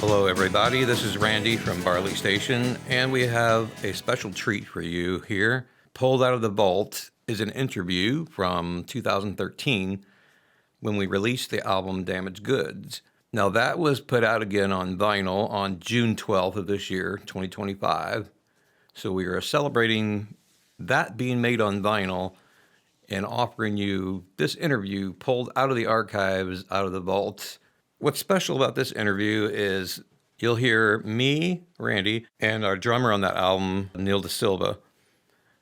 Hello everybody, this is Randy from Barley Station, and we have a special treat for you here. Pulled out of the vault is an interview from 2013 when we released the album Damaged Goods. Now that was put out again on vinyl on June 12th of this year, 2025. So we are celebrating that being made on vinyl and offering you this interview pulled out of the archives, out of the vault. What's special about this interview is you'll hear me, Randy, and our drummer on that album, Nil De Silva,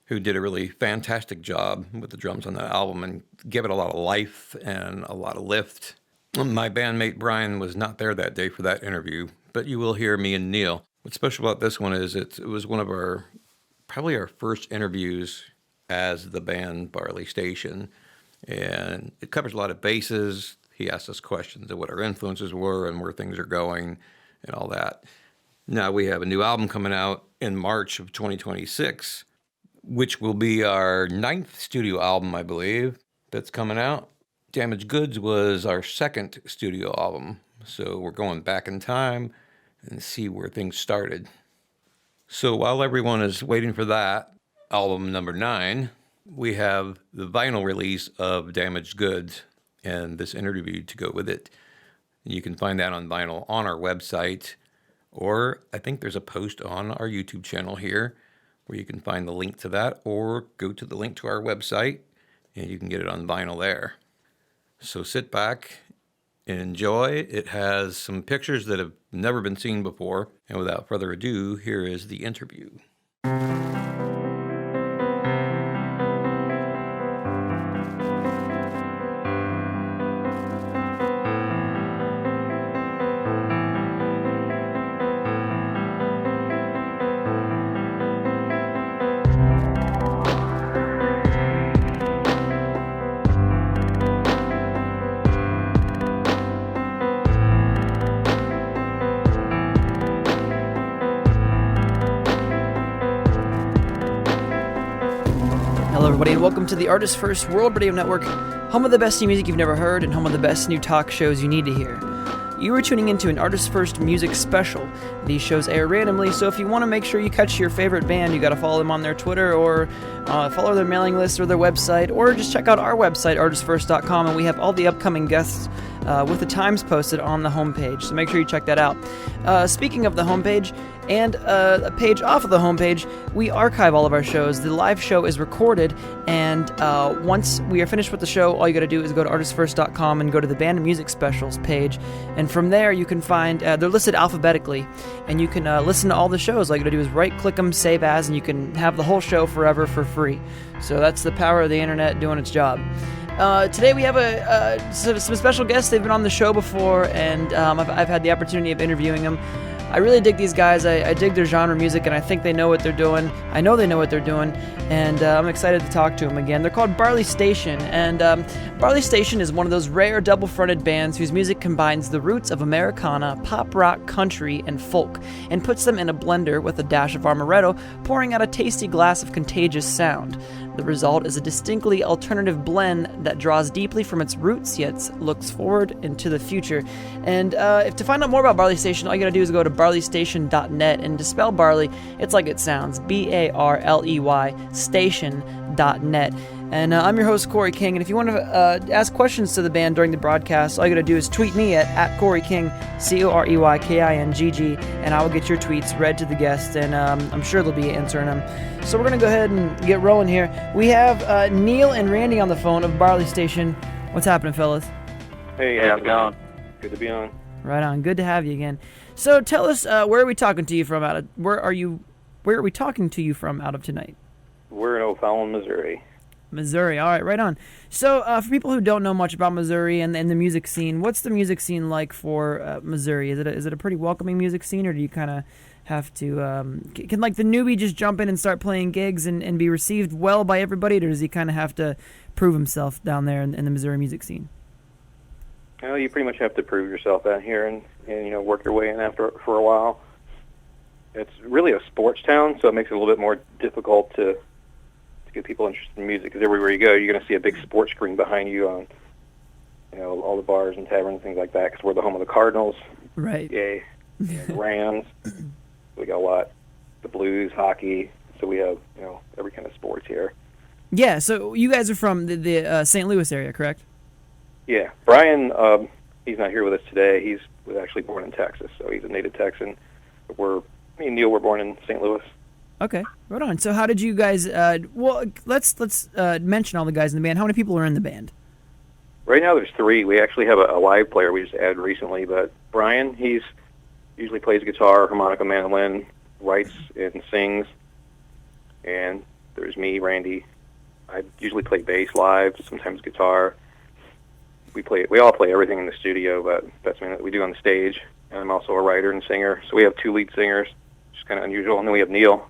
who did a really fantastic job with the drums on that album and gave it a lot of life and a lot of lift. My bandmate Brian was not there that day for that interview, but you will hear me and Neil. What's special about this one is it was one of probably our first interviews as the band Barley Station, and it covers a lot of bases. He asked us questions of what our influences were and where things are going and all that. Now we have a new album coming out in March of 2026, which will be our 9th studio album, I believe, that's coming out. Damaged Goods was our 2nd studio album, so we're going back in time and see where things started. So while everyone is waiting for that, album number 9, we have the vinyl release of Damaged Goods and this interview to go with it. You can find that on vinyl on our website, or I think there's a post on our YouTube channel here where you can find the link to that, or go to the link to our website and you can get it on vinyl there. So sit back and enjoy. It has some pictures that have never been seen before. And without further ado, here is the interview. And welcome to the Artist First World Radio Network, home of the best new music you've never heard and home of the best new talk shows you need to hear. You are tuning into an Artist First music special. These shows air randomly, so if you want to make sure you catch your favorite band, you got to follow them on their Twitter or follow their mailing list or their website, or just check out our website, artistfirst.com, and we have all the upcoming guests with the times posted on the homepage, so make sure you check that out. Speaking of the homepage, and a page off of the homepage, we archive all of our shows. The live show is recorded, and once we are finished with the show, all you got to do is go to artistfirst.com and go to the Band and Music Specials page, and from there you can find, they're listed alphabetically, and you can listen to all the shows. All you got to do is right-click them, save as, and you can have the whole show forever for free. So that's the power of the internet doing its job. Today we have some special guests. They've been on the show before, and I've had the opportunity of interviewing them. I really dig these guys. I dig their genre music, and I think they know what they're doing. I know they know what they're doing, and I'm excited to talk to them again. They're called Barley Station, and Barley Station is one of those rare double-fronted bands whose music combines the roots of Americana, pop rock, country, and folk, and puts them in a blender with a dash of amaretto, pouring out a tasty glass of contagious sound. The result is a distinctly alternative blend that draws deeply from its roots, yet looks forward into the future. And to find out more about Barley Station, all you gotta do is go to barleystation.net, and to spell barley, it's like it sounds, B-A-R-L-E-Y, station.net. And I'm your host, Corey King, and if you want to ask questions to the band during the broadcast, all you got to do is tweet me at Corey King, CoreyKingGG, and I will get your tweets read to the guests, and I'm sure they'll be answering them. So we're going to go ahead and get rolling here. We have Neil and Randy on the phone of Barley Station. What's happening, fellas? Hey, how's it going? Good to be on. Right on. Good to have you again. So tell us, where are we talking to you from where are we talking to you from out of tonight? We're in O'Fallon, Missouri. Missouri. All right, right on. So for people who don't know much about Missouri and the music scene, what's the music scene like for Missouri? Is it a pretty welcoming music scene, or do you kind of have to, can like the newbie just jump in and start playing gigs and be received well by everybody, or does he kind of have to prove himself down there in the Missouri music scene? Well, you pretty much have to prove yourself out here and work your way in for a while. It's really a sports town, so it makes it a little bit more difficult to get people interested in music, because everywhere you go, you're going to see a big sports screen behind you on, all the bars and taverns and things like that, because we're the home of the Cardinals. Right. Yay. and Rams. We got a lot. The blues, hockey. So we have, every kind of sports here. Yeah, so you guys are from the St. Louis area, correct? Yeah. Brian, he's not here with us today. He was actually born in Texas, so he's a native Texan. Me and Neil were born in St. Louis. Okay, right on. So how did you guys, let's mention all the guys in the band. How many people are in the band? Right now there's 3. We actually have a live player we just added recently, but Brian, he's usually plays guitar, harmonica, mandolin, writes and sings. And there's me, Randy. I usually play bass live, sometimes guitar. We all play everything in the studio, but that's something that we do on the stage. And I'm also a writer and singer. So we have 2 lead singers, which is kind of unusual. And then we have Neil,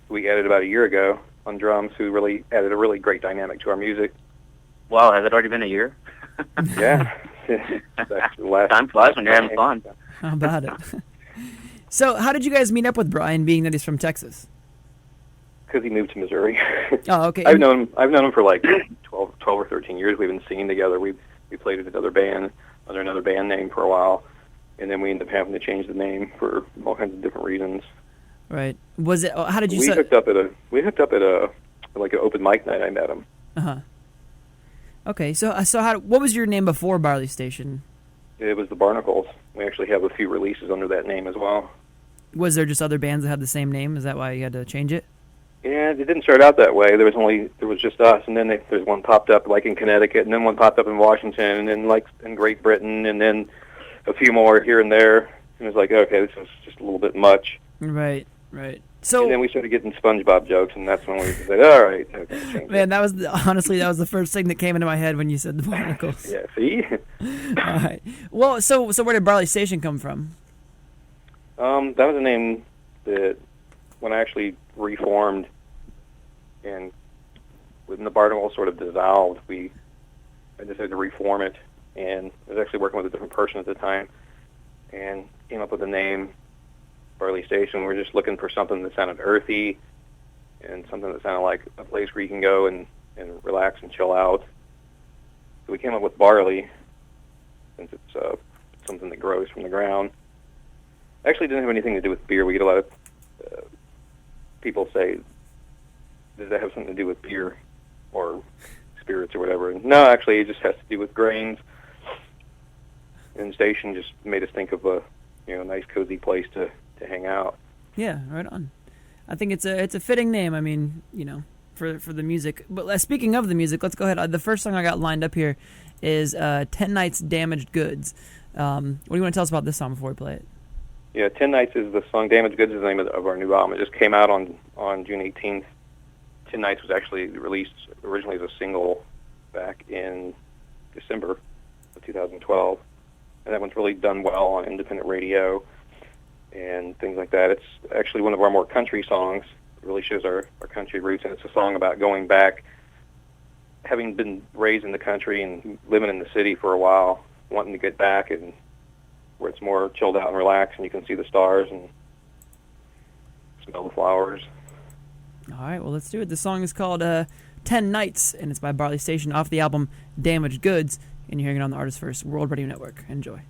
who we added about a year ago on drums, who really added a really great dynamic to our music. Wow, has it already been a year? Yeah. Time flies when you're having fun. How about it? So how did you guys meet up with Brian, being that he's from Texas? Because he moved to Missouri. Oh, okay. I've known him for like 12 or 13 years. We've been singing together. We played in another band under another band name for a while, and then we ended up having to change the name for all kinds of different reasons. Right. Was it? How did you? We hooked up at a like an open mic night. I met him. Okay. So what was your name before Barley Station? It was the Barnacles. We actually have a few releases under that name as well. Was there just other bands that had the same name? Is that why you had to change it? Yeah, it didn't start out that way. There was just us, and then there's one popped up like in Connecticut, and then one popped up in Washington, and then like in Great Britain, and then a few more here and there. And it was like, okay, this is just a little bit much. Right. So, and then we started getting SpongeBob jokes, and that's when we said, all right, okay, change man, it. that was the first thing that came into my head when you said the Barnacles. Yeah, see? All right. Well, so where did Barley Station come from? That was a name that when I actually reformed and when the Barnacles sort of dissolved, I decided to reform it, and I was actually working with a different person at the time and came up with the name Barley Station. We were just looking for something that sounded earthy and something that sounded like a place where you can go and relax and chill out. So we came up with barley, since it's something that grows from the ground. Actually, it didn't have anything to do with beer. We get a lot of people say, does that have something to do with beer or spirits or whatever? And no, actually, it just has to do with grains. And Station just made us think of a nice, cozy place to hang out. Yeah, right on. I think it's a fitting name. I mean, for the music. But speaking of the music, let's go ahead. The first song I got lined up here is 10 Nights Damaged Goods. What do you want to tell us about this song before we play it? Yeah, 10 Nights is the song. Damaged Goods is the name of our new album. It just came out on June 18th. 10 Nights was actually released originally as a single back in December of 2012. And that one's really done well on independent radio and things like that. It's actually one of our more country songs. It really shows our country roots, and it's a song about going back, having been raised in the country and living in the city for a while, wanting to get back and where it's more chilled out and relaxed and you can see the stars and smell the flowers. All right, well, let's do it. The song is called 10 Nights, and it's by Barley Station off the album Damaged Goods, and you're hearing it on the Artist First World Radio Network. Enjoy.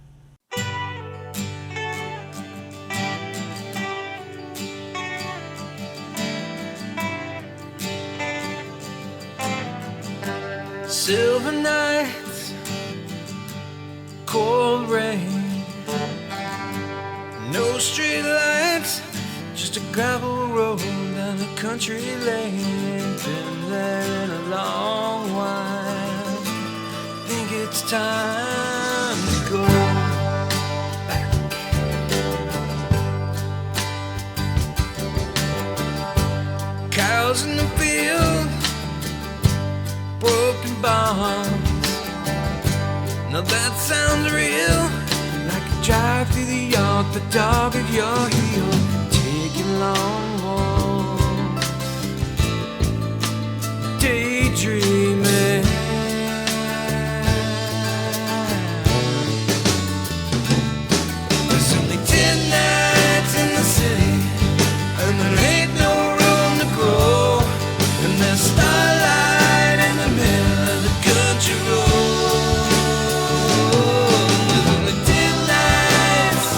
Silver nights, cold rain, no street lights, just a gravel road down a country lane. Been there in a long while, think it's time to go back. Cows in the field, broken bones. Now that sounds real, like a drive through the yard, the dog at your heel, taking long walks, daydreaming. There's only 10 nights in the city, and there ain't no room to grow, and there's starlight in the middle of the country road. There's only 10 nights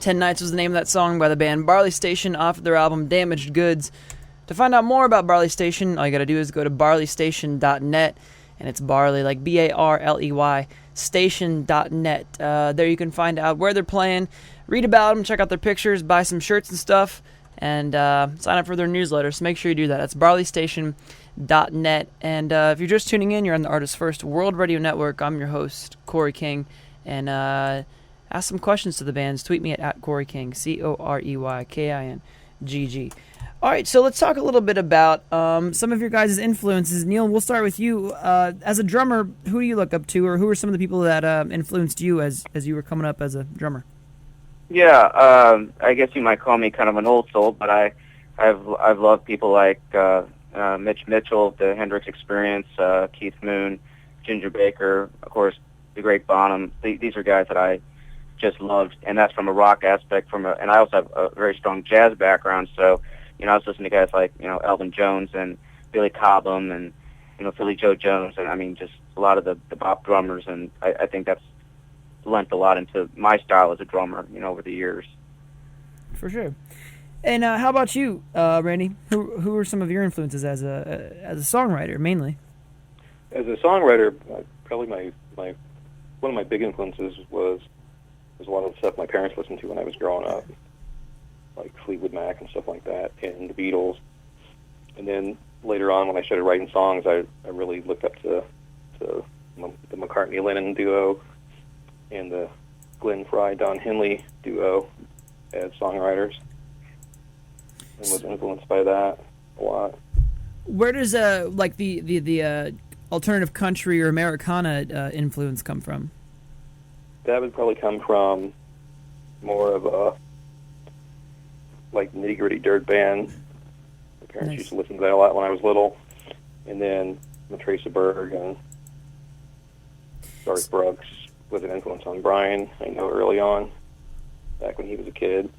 10 Nights was the name of that song by the band Barley Station off their album Damaged Goods. To find out more about Barley Station, all you gotta do is go to barleystation.net, and it's Barley, like Barley, station.net. There you can find out where they're playing, read about them, check out their pictures, buy some shirts and stuff, and sign up for their newsletter. So make sure you do that. That's barleystation.net. And if you're just tuning in, you're on the Artist First World Radio Network. I'm your host, Corey King, and ask some questions to the bands. Tweet me at Corey King, CoreyKingGG. All right, so let's talk a little bit about some of your guys' influences. Neil, we'll start with you. As a drummer, who do you look up to, or who are some of the people that influenced you as you were coming up as a drummer? Yeah, I guess you might call me kind of an old soul, but I've loved people like Mitch Mitchell, the Hendrix Experience, Keith Moon, Ginger Baker, of course, the great Bonham. These are guys that I just loved, and that's from a rock aspect. And I also have a very strong jazz background, so I was listening to guys like Elvin Jones and Billy Cobham and Philly Joe Jones, and I mean just a lot of the bop drummers, and I think that's lent a lot into my style as a drummer, over the years. For sure. And how about you, Randy? Who are some of your influences as a songwriter, mainly? As a songwriter, probably my one of my big influences was a lot of the stuff my parents listened to when I was growing up, like Fleetwood Mac and stuff like that, and the Beatles. And then later on, when I started writing songs, I really looked up to the McCartney-Lennon duo and the Glenn Frey-Don Henley duo as songwriters, and was influenced by that a lot. Where does like the alternative country or Americana influence come from? That would probably come from more of a like nitty-gritty dirt band. My parents used to listen to that a lot when I was little. And then Matraca Berg and Garth Brooks was an influence on Brian, I know, early on, back when he was a kid.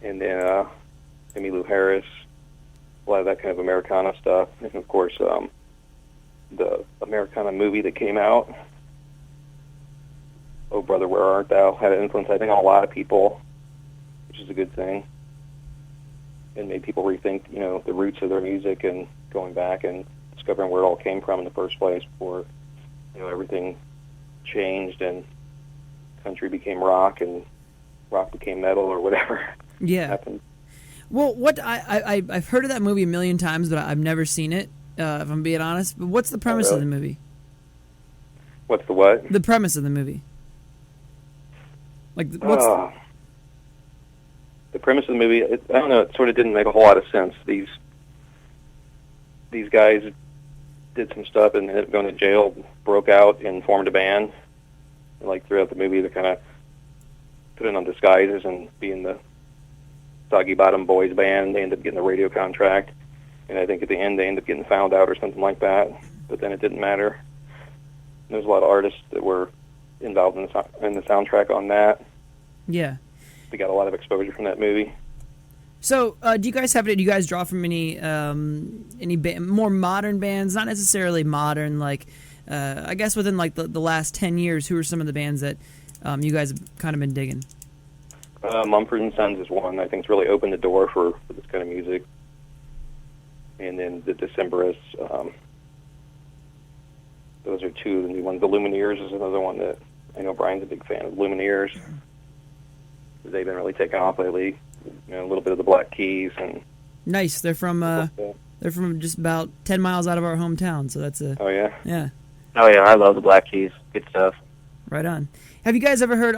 And then Emmylou Harris, a lot of that kind of Americana stuff. And, of course, the Americana movie that came out, Oh Brother, Where Art Thou, had an influence, I think, on a lot of people, which is a good thing. And made people rethink, the roots of their music and going back and discovering where it all came from in the first place before, everything changed and country became rock and rock became metal or whatever happened. Well, I've heard of that movie a million times, but I've never seen it, if I'm being honest. But what's the premise of the movie? What's the what? The premise of the movie. Like, what's... The premise of the movie, I don't know, it sort of didn't make a whole lot of sense. These guys did some stuff and ended up going to jail, broke out and formed a band. And, like, throughout the movie, they're kind of putting on disguises and being the Soggy Bottom Boys band. They end up getting a radio contract. And I think at the end they end up getting found out or something like that. But then it didn't matter. And there's a lot of artists that were involved in the soundtrack on that. Yeah. They got a lot of exposure from that movie. So, do you guys draw from any more modern bands? Not necessarily modern, like I guess within like the last 10 years. Who are some of the bands that you guys have kind of been digging? Mumford & Sons is one I think's really opened the door for this kind of music. And then the Decemberists. Those are two of the new ones. The Lumineers is another one that I know Brian's a big fan of. Lumineers. They've been really taking off lately. A little bit of the Black Keys and. Nice. They're from just about 10 miles out of our hometown, so that's a. Oh yeah. Yeah. Oh yeah, I love the Black Keys. Good stuff. Right on. Have you guys ever heard?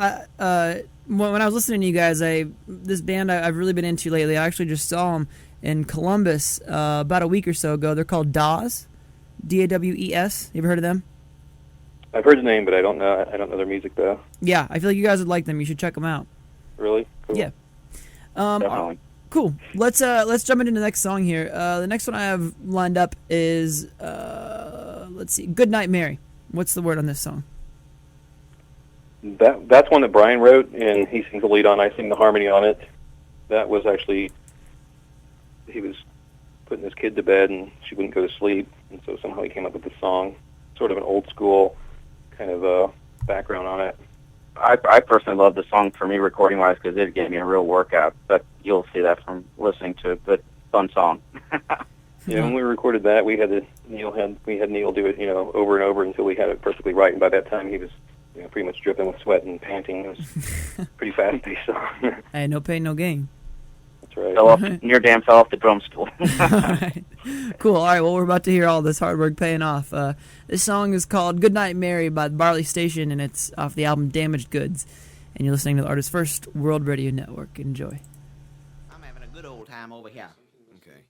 When I was listening to you guys, this band I've really been into lately. I actually just saw them in Columbus about a week or so ago. They're called Dawes, Dawes. You ever heard of them? I've heard the name, but I don't know their music though. Yeah, I feel like you guys would like them. You should check them out. Really? Cool. Yeah. Cool. Let's jump into the next song here. The next one I have lined up is let's see, Good Night Mary. What's the word on this song? That's one that Brian wrote, and he sings the lead on. I sing the harmony on it. That was actually, he was putting his kid to bed, and she wouldn't go to sleep, and so somehow he came up with the song. Sort of an old school kind of background on it. I personally love the song for me recording wise because it gave me a real workout. But you'll see that from listening to it. But fun song. Yeah, when we recorded that, we had Neil do it, over and over until we had it perfectly right. And by that time, he was, pretty much dripping with sweat and panting. It was pretty fast-paced song. Hey, no pain, no gain. That's right. Near damn fell off the drum stool. All right. Cool. All right. Well, we're about to hear all this hard work paying off. This song is called "Goodnight Mary" by Barley Station, and it's off the album "Damaged Goods." And you're listening to the Artist First World Radio Network. Enjoy. I'm having a good old time over here. Okay.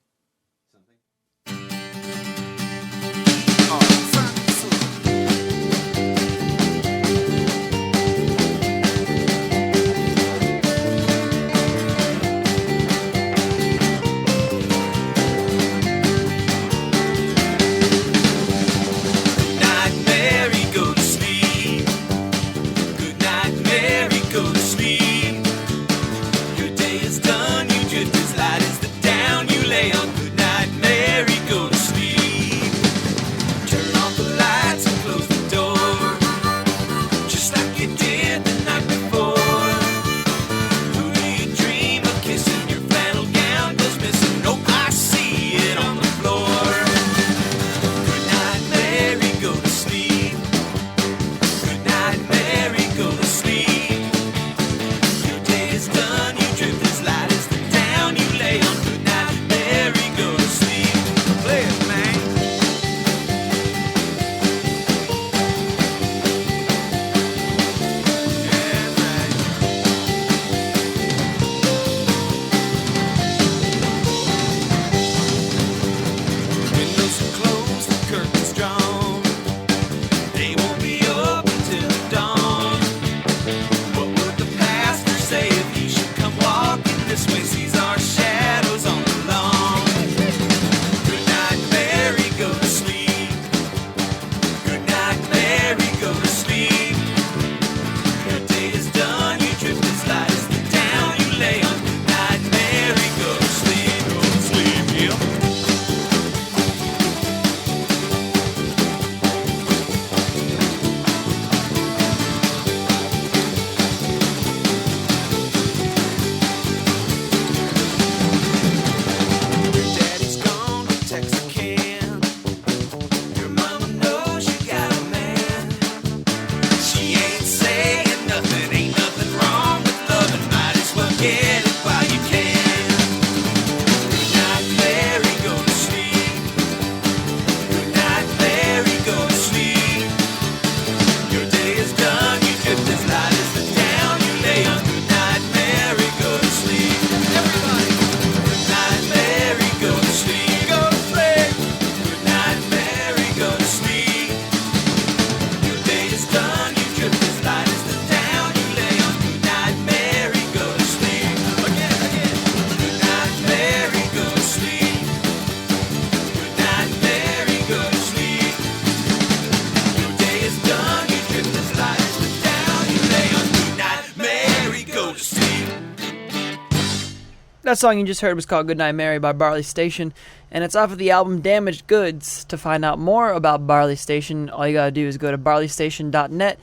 That song you just heard was called "Goodnight Mary" by Barley Station, and it's off of the album "Damaged Goods." To find out more about Barley Station, all you gotta do is go to barleystation.net,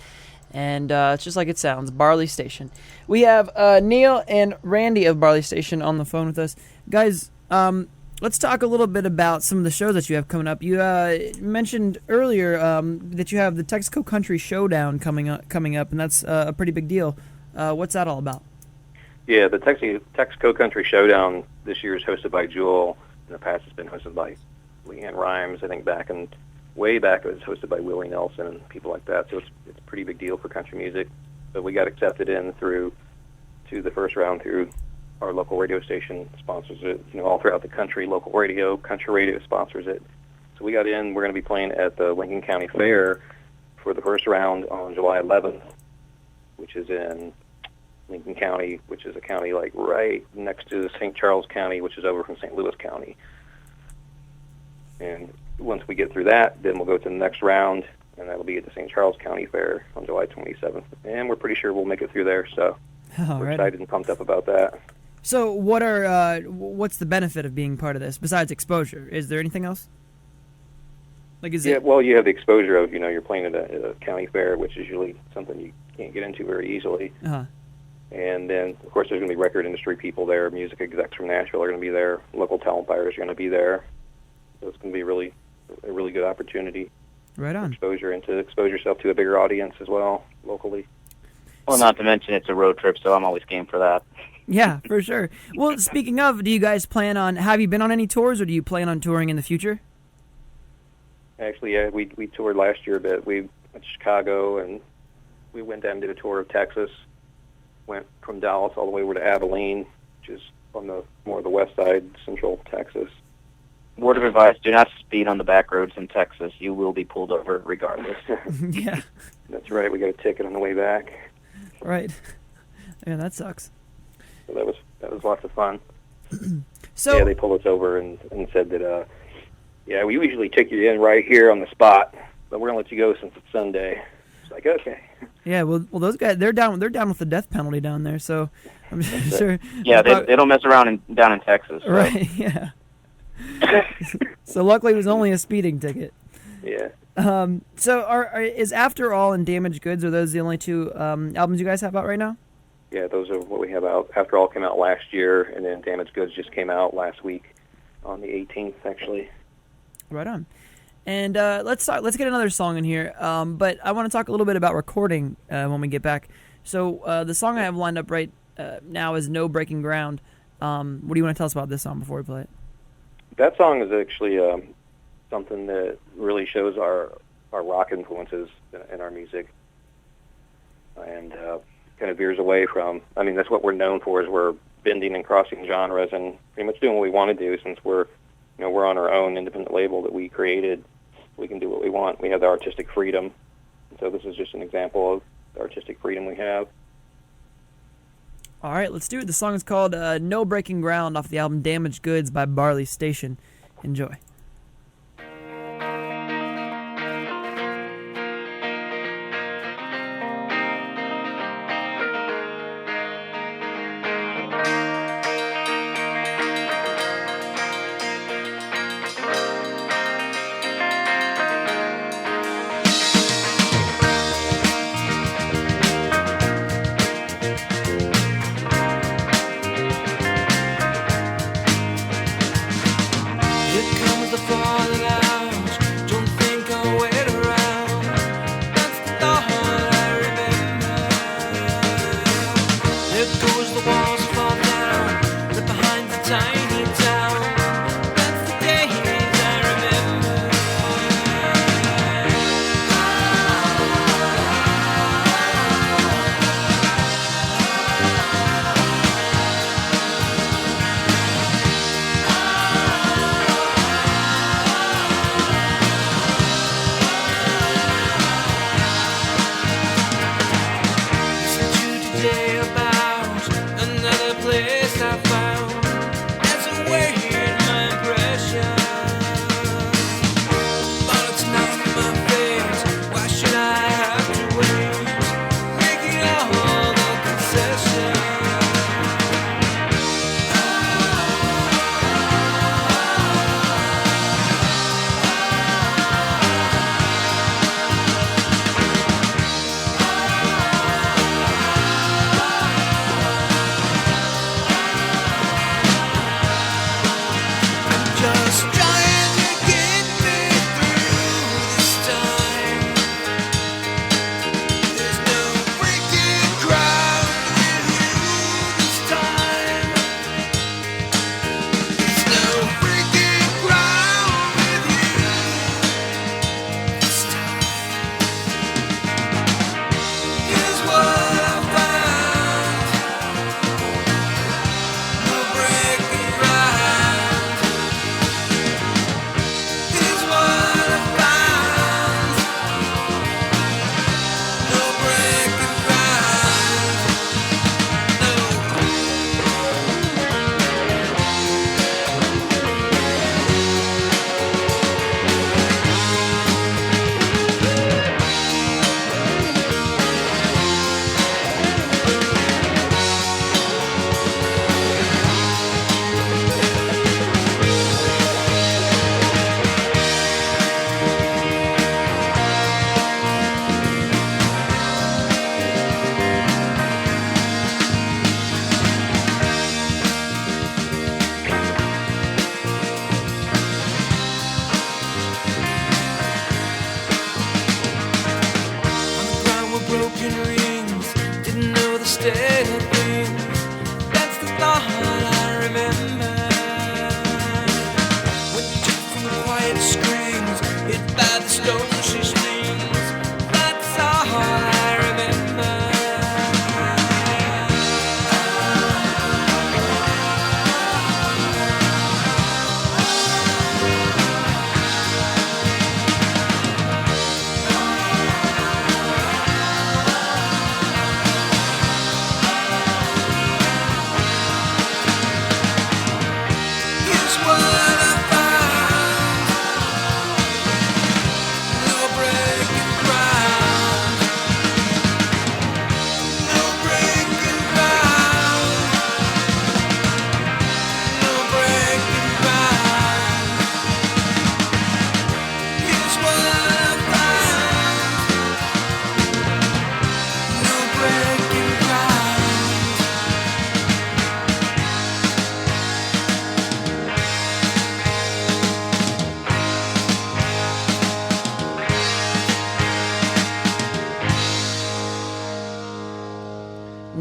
and it's just like it sounds, Barley Station. We have Neil and Randy of Barley Station on the phone with us. Guys, let's talk a little bit about some of the shows that you have coming up. You mentioned earlier that you have the Texaco Country Showdown coming up, and that's a pretty big deal. What's that all about? Yeah, the Texaco Country Showdown this year is hosted by Jewel. In the past, it's been hosted by Leanne Rhymes. I think way back, it was hosted by Willie Nelson and people like that. So it's a pretty big deal for country music. But we got accepted in to the first round through our local radio station sponsors it. All throughout the country, local radio, country radio sponsors it. So we got in. We're going to be playing at the Lincoln County Fair for the first round on July 11th, which is in Lincoln County, which is a county like right next to St. Charles County, which is over from St. Louis County. And once we get through that, then we'll go to the next round, and that'll be at the St. Charles County Fair on July 27th. And we're pretty sure we'll make it through there, so we're excited and pumped up about that. So what's the benefit of being part of this, besides exposure? Is there anything else? Like, is Yeah, it? well, you have the exposure of, you're playing at a county fair, which is usually something you can't get into very easily. Uh-huh. And then, of course, there's going to be record industry people there. Music execs from Nashville are going to be there. Local talent buyers are going to be there. So it's going to be a really good opportunity. Right on. Exposure and to expose yourself to a bigger audience as well, locally. Well, not to mention it's a road trip, so I'm always game for that. Yeah, for sure. Well, speaking of, do you guys have you been on any tours, or do you plan on touring in the future? Actually, yeah, we toured last year a bit. We went to Chicago, and we went down and did a tour of Texas. Went from Dallas all the way over to Abilene, which is on the more of the west side, central Texas. Word of advice, do not speed on the back roads in Texas. You will be pulled over regardless. Yeah. That's right. We got a ticket on the way back. Right. Yeah, that sucks. So that was lots of fun. So yeah, they pulled us over and said that, yeah, we usually take you in right here on the spot, but we're gonna let you go since it's Sunday. It's like, okay. yeah, well, those guys, they're down with the death penalty down there, so I'm sure. Yeah, they don't mess around down in Texas. So. Right. Yeah. So luckily, it was only a speeding ticket. Yeah. So is After All and Damaged Goods, are those the only two albums you guys have out right now? Yeah, those are what we have out. After All came out last year, and then Damaged Goods just came out last week on the 18th, actually. Right on. And let's get another song in here. But I want to talk a little bit about recording when we get back. So the song I have lined up right now is No Breaking Ground. What do you want to tell us about this song before we play it? That song is actually something that really shows our rock influences in our music, and kind of veers away from. I mean, that's what we're known for, is we're bending and crossing genres and pretty much doing what we want to do. Since we're on our own independent label that we created, we can do what we want. We have the artistic freedom, so this is just an example of the artistic freedom we have. All right, let's do it. The song is called No Breaking Ground off the album Damaged Goods by Barley Station. Enjoy. Today about another place I found.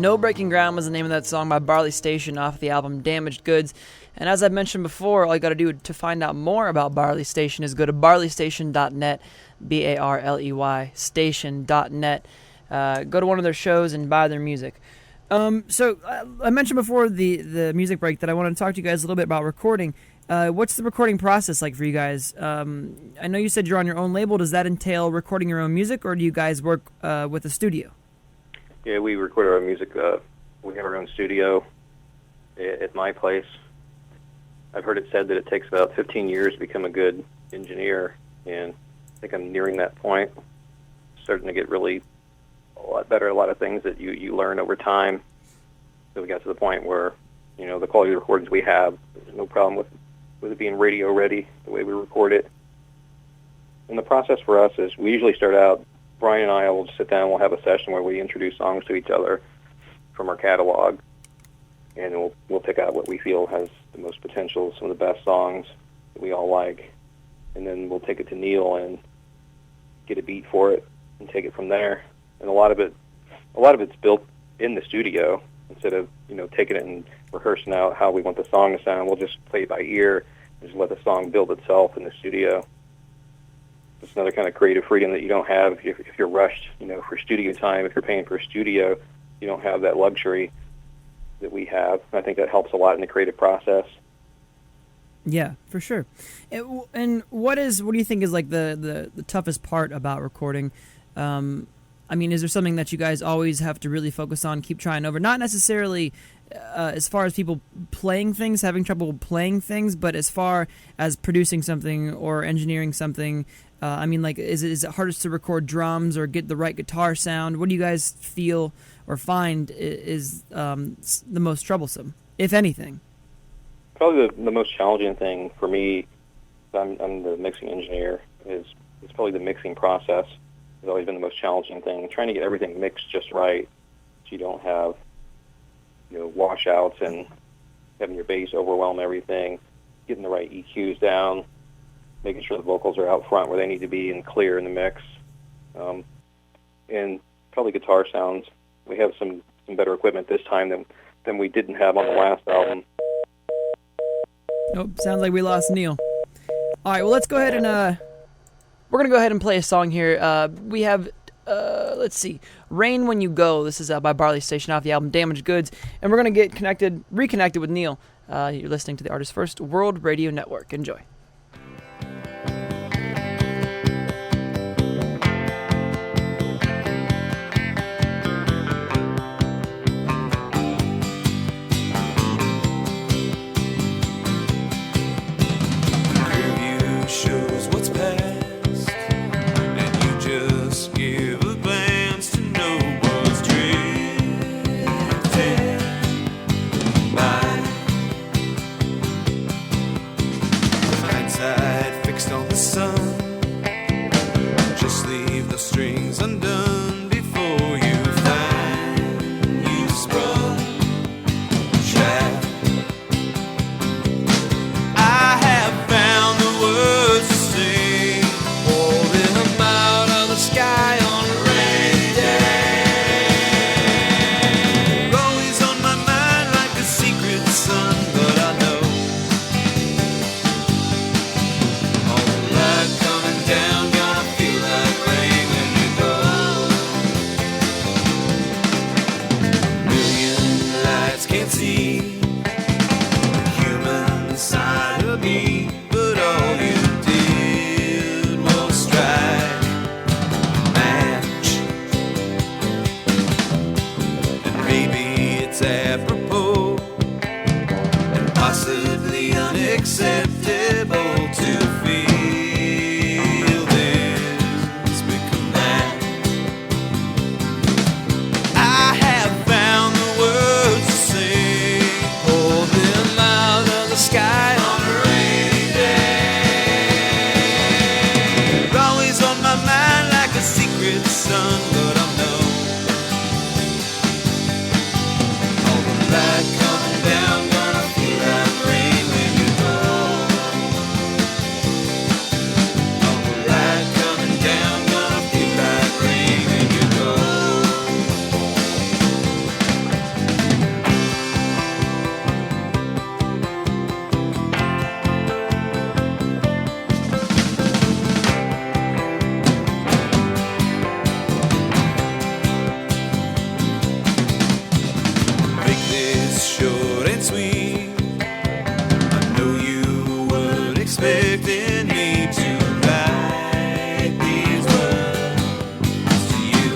No Breaking Ground was the name of that song by Barley Station off the album Damaged Goods. And as I mentioned before, all you got to do to find out more about Barley Station is go to barleystation.net, B-A-R-L-E-Y, station.net. Go to one of their shows and buy their music. So I mentioned before the music break that I wanted to talk to you guys a little bit about recording. What's the recording process like for you guys? I know you said you're on your own label. Does that entail recording your own music, or do you guys work with a studio? Yeah, we record our music. We have our own studio at my place. I've heard it said that it takes about 15 years to become a good engineer, and I think I'm nearing that point. Starting to get really a lot better at a lot of things that you learn over time. So we got to the point where, you know, the quality of the recordings we have, there's no problem with it being radio ready, the way we record it. And the process for us is we usually start out, Brian and I will sit down, we'll have a session where we introduce songs to each other from our catalog, and we'll pick out what we feel has the most potential, some of the best songs that we all like, and then we'll take it to Neil and get a beat for it and take it from there. And a lot of it's built in the studio. Instead of, you know, taking it and rehearsing out how we want the song to sound, we'll just play it by ear and just let the song build itself in the studio. It's another kind of creative freedom that you don't have if you're rushed, you know, for studio time. If you're paying for a studio, you don't have that luxury that we have. I think that helps a lot in the creative process. Yeah, for sure. And what do you think is like the toughest part about recording? I mean, is there something that you guys always have to really focus on, keep trying over? Not necessarily as far as people playing things, having trouble playing things, but as far as producing something or engineering something. I mean, like, is it hardest to record drums or get the right guitar sound? What do you guys feel or find is the most troublesome, if anything? Probably the most challenging thing for me, I'm the mixing engineer, it's probably the mixing process. Has always been the most challenging thing. Trying to get everything mixed just right, so you don't have, you know, washouts and having your bass overwhelm everything. Getting the right EQs down, making sure the vocals are out front where they need to be and clear in the mix. And probably guitar sounds. We have some better equipment this time than we didn't have on the last album. Nope, sounds like we lost Neil. All right, well, let's go ahead and we're going to go ahead and play a song here. We have, let's see, Rain When You Go. This is by Barley Station off the album Damaged Goods. And we're going to get reconnected with Neil. You're listening to the Artist First World Radio Network. Enjoy. and sweet. I know you weren't expecting me to write these words to you.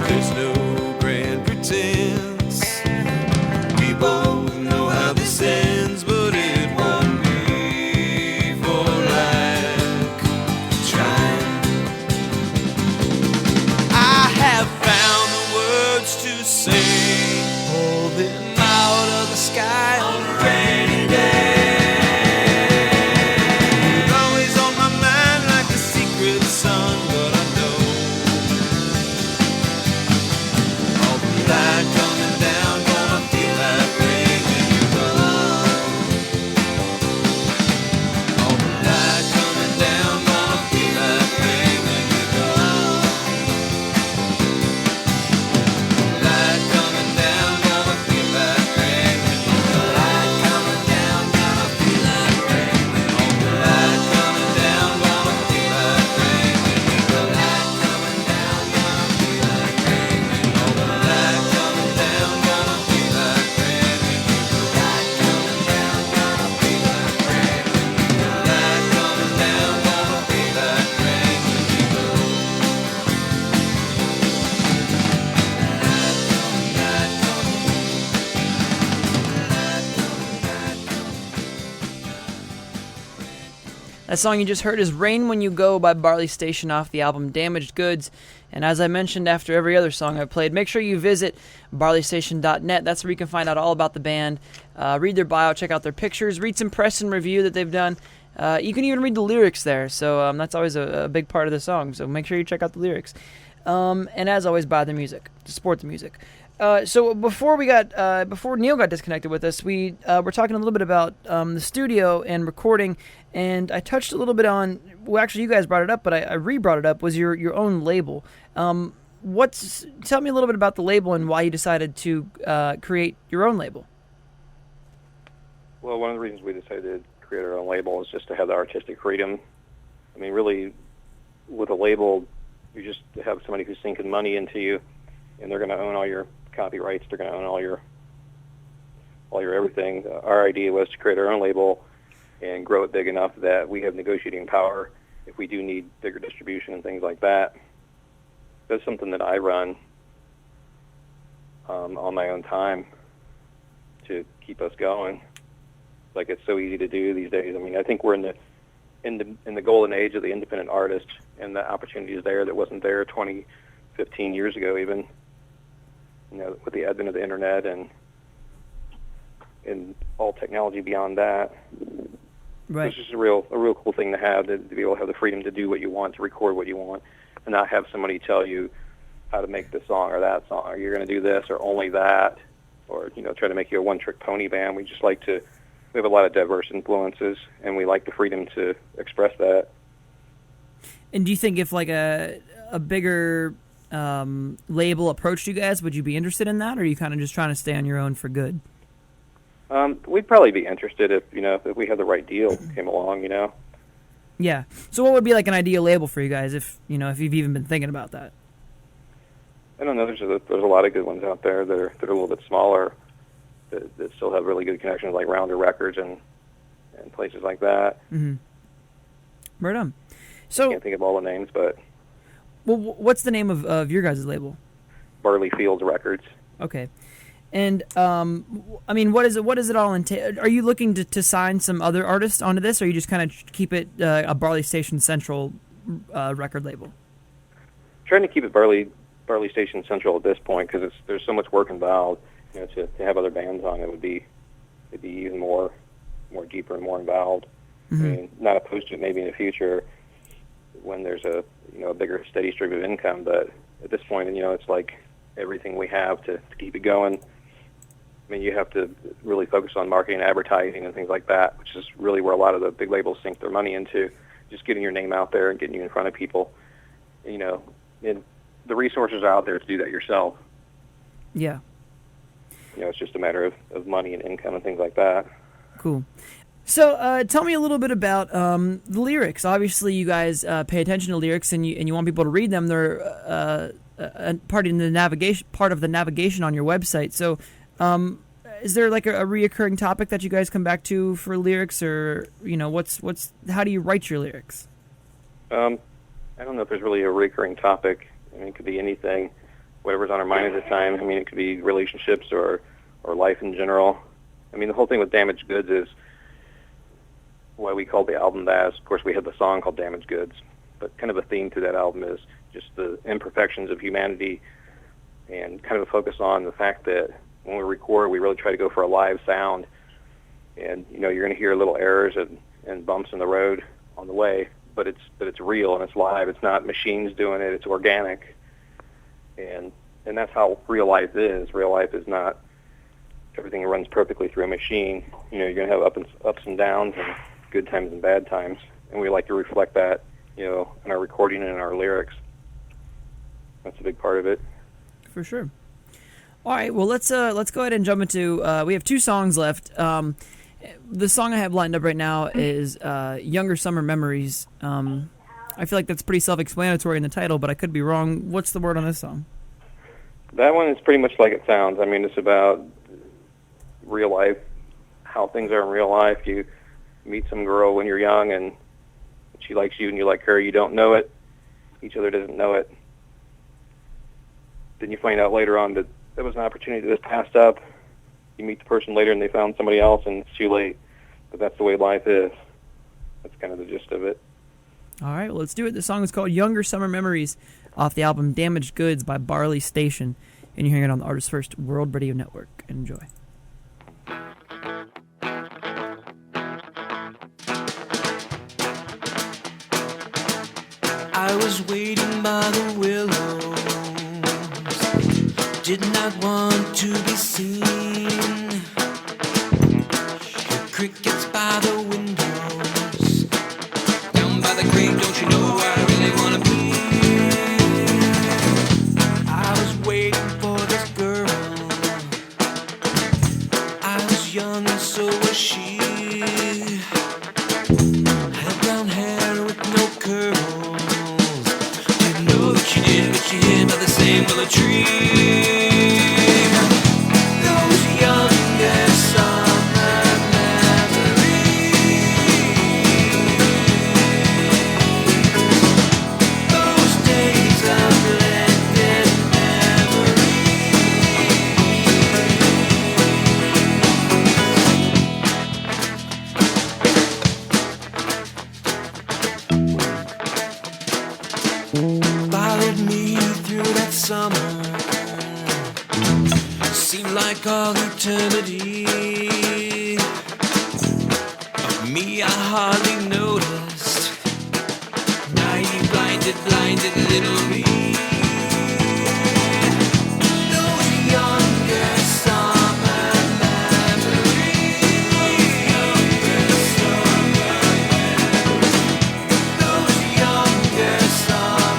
There's no grand pretense. We both know how this ends, but it won't be for lack of trying. I have found the words to say, pull them out of the sky on a rainy day. You're always on my mind like a secret sun, but I know all the light coming down, gonna feel like rain when you go. All the light coming down, gonna feel like rain when you go. Light coming down, gonna feel like rain when you go. Light coming down, gonna feel like rain when you go. Light coming down, gonna feel like rain when you go. Light coming down, gonna feel like rain when you go. Light coming down, gonna feel like rain when you go. Light coming down, gonna feel like rain when you go. Light coming down, gonna feel like rain when you go. That song you just heard is Rain When You Go by Barley Station off the album Damaged Goods. And as I mentioned after every other song I've played, make sure you visit barleystation.net. That's where you can find out all about the band, read their bio, check out their pictures, read some press and review that they've done. You can even read the lyrics there, so that's always a big part of the song. So make sure you check out the lyrics. And as always, buy the music, to support the music. So before Neil got disconnected with us, we were talking a little bit about the studio and recording, and I touched a little bit on. Well, actually, you guys brought it up, but I re-brought it up. Was your own label? Tell me a little bit about the label and why you decided to create your own label. Well, one of the reasons we decided to create our own label is just to have the artistic freedom. I mean, really, with a label, you just have somebody who's sinking money into you, and they're going to own all your copyrights. They're going to own all your everything. Our idea was to create our own label and grow it big enough that we have negotiating power if we do need bigger distribution and things like that. That's something that I run on my own time to keep us going. Like, it's so easy to do these days. I mean, I think we're in the golden age of the independent artist, and the opportunity is there that wasn't there 20, 15 years ago even. You know, with the advent of the internet and all technology beyond that. Right. It's just a real cool thing to be able to have the freedom to do what you want, to record what you want, and not have somebody tell you how to make this song or that song, or you're going to do this or only that, or, you know, try to make you a one-trick pony band. We have a lot of diverse influences, and we like the freedom to express that. And do you think if like a bigger label approached you guys, would you be interested in that, or are you kind of just trying to stay on your own for good? We'd probably be interested if we had the right deal came along, you know. Yeah. So what would be like an ideal label for you guys if you've even been thinking about that? I don't know. There's a lot of good ones out there that are a little bit smaller that still have really good connections, like Rounder Records and places like that. Mm-hmm. Right on. So I can't think of all the names, but well, what's the name of your guys' label? Barley Fields Records. Okay. And I mean, what does it all entail? Are you looking to sign some other artists onto this, or you just kind of keep it a Barley Station Central record label? Trying to keep it Barley Station Central at this point, because there's so much work involved. You know, to have other bands on it'd be even more deeper and more involved. Mm-hmm. I mean, not opposed to it maybe in the future when there's a bigger steady stream of income, but at this point, it's like everything we have to keep it going. I mean, you have to really focus on marketing and advertising and things like that, which is really where a lot of the big labels sink their money into, just getting your name out there and getting you in front of people. And the resources are out there to do that yourself. Yeah. It's just a matter of money and income and things like that. Cool. So tell me a little bit about the lyrics. Obviously, you guys pay attention to lyrics and you want people to read them. They're a part in the navigation on your website. So, is there like a reoccurring topic that you guys come back to for lyrics, or how do you write your lyrics? I don't know if there's really a recurring topic. I mean, it could be anything, whatever's on our mind at the time. I mean, it could be relationships or life in general. I mean, the whole thing with Damaged Goods is why we called the album that. Of course, we had the song called Damaged Goods, but kind of a theme to that album is just the imperfections of humanity, and kind of a focus on the fact that when we record, we really try to go for a live sound. And, you're going to hear little errors and bumps in the road on the way, but it's real and it's live. It's not machines doing it. It's organic. And that's how real life is. Real life is not everything runs perfectly through a machine. You're going to have ups and downs and good times and bad times. And we like to reflect that, in our recording and in our lyrics. That's a big part of it. For sure. All right, well, let's go ahead and jump into, we have 2 songs left. The song I have lined up right now is Younger Summer Memories. I feel like that's pretty self-explanatory in the title, but I could be wrong. What's the word on this song? That one is pretty much like it sounds. I mean, it's about real life, how things are in real life. You meet some girl when you're young, and she likes you and you like her. You don't know it. Each other doesn't know it. Then you find out later on that there was an opportunity that was passed up. You meet the person later and they found somebody else, and it's too late. But that's the way life is. That's kind of the gist of it. All right, well, let's do it. The song is called Younger Summer Memories off the album Damaged Goods by Barley Station. And you're hearing it on the Artist First World Radio Network. Enjoy. I was waiting by the willows, did not want to be seen. The crickets by the windows, down by the creek, don't you know where I really want to be? I was waiting for this girl, I was young and so was she. Had brown hair with no curls, she did what she hid by the same willow tree. Those younger summer memories, those days of blended followed me through that summer, seemed like all eternity. Of me I hardly noticed, now you blinded little me. Those younger summer memories, those younger summer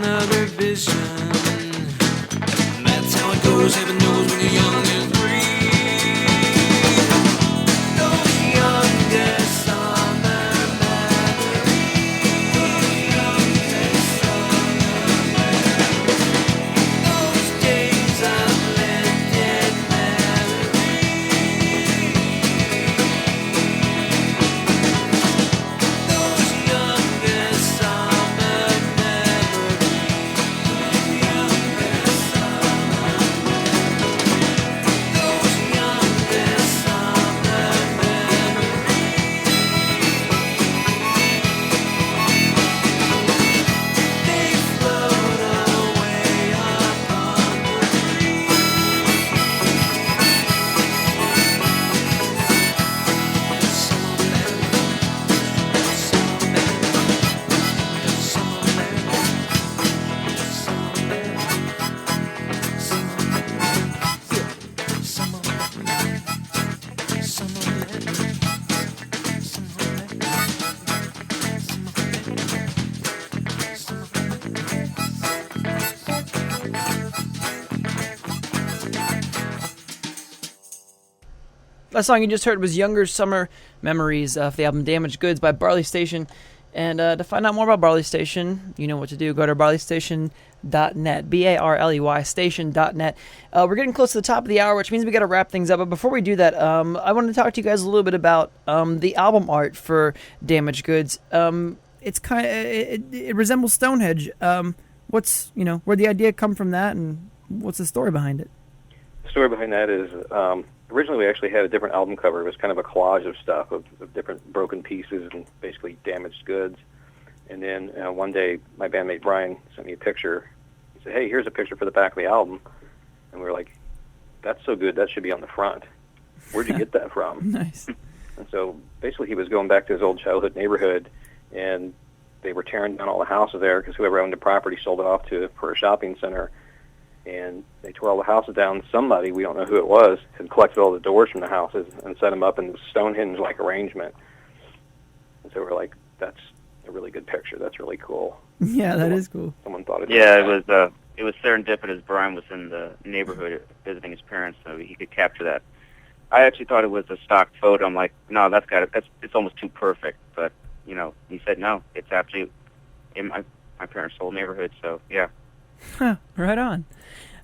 another vision. That's how it goes, heaven knows when you're young and free. Those younger summer memories, those days of blended memories, those younger summer memories. That song you just heard was Younger Summer Memories off the album Damaged Goods by Barley Station. And to find out more about Barley Station, you know what to do. Go to barleystation.net, B-A-R-L-E-Y, station.net. We're getting close to the top of the hour, which means we got to wrap things up. But before we do that, I want to talk to you guys a little bit about the album art for Damaged Goods. It's kind of it resembles Stonehenge. What's where'd the idea come from that, and what's the story behind it? The story behind that is originally we actually had a different album cover. It was kind of a collage of stuff, of different broken pieces and basically damaged goods. And then one day my bandmate Brian sent me a picture. He said, "Hey, here's a picture for the back of the album." And we were like, "That's so good, that should be on the front. Where'd you get that from?" Nice. And so basically he was going back to his old childhood neighborhood, and they were tearing down all the houses there because whoever owned the property sold it off for a shopping center. And they tore all the houses down. Somebody, we don't know who it was, had collected all the doors from the houses and set them up in Stonehenge-like arrangement. And so we're like, that's a really good picture. That's really cool. Yeah, that is cool. Someone thought it. Yeah, it was serendipitous. Brian was in the neighborhood visiting his parents, so he could capture that. I actually thought it was a stock photo. I'm like, no, it's almost too perfect. But he said no, it's actually in my parents' old neighborhood. So yeah. Huh, right on.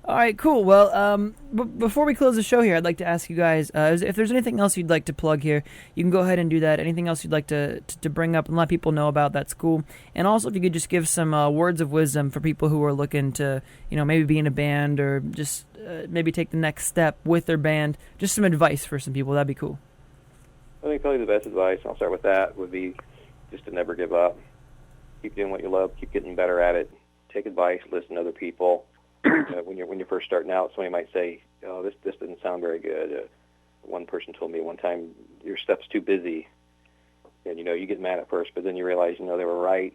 All right, cool. Well, before we close the show here, I'd like to ask you guys if there's anything else you'd like to plug here. You can go ahead and do that. Anything else you'd like to bring up and let people know about, that's cool. And also, if you could just give some words of wisdom for people who are looking to, maybe be in a band or just maybe take the next step with their band. Just some advice for some people. That'd be cool. I think probably the best advice, and I'll start with that, would be just to never give up. Keep doing what you love. Keep getting better at it. Take advice. Listen to other people. When you're first starting out, somebody might say, "Oh, this didn't sound very good." One person told me one time, "Your stuff's too busy," and you get mad at first, but then you realize they were right.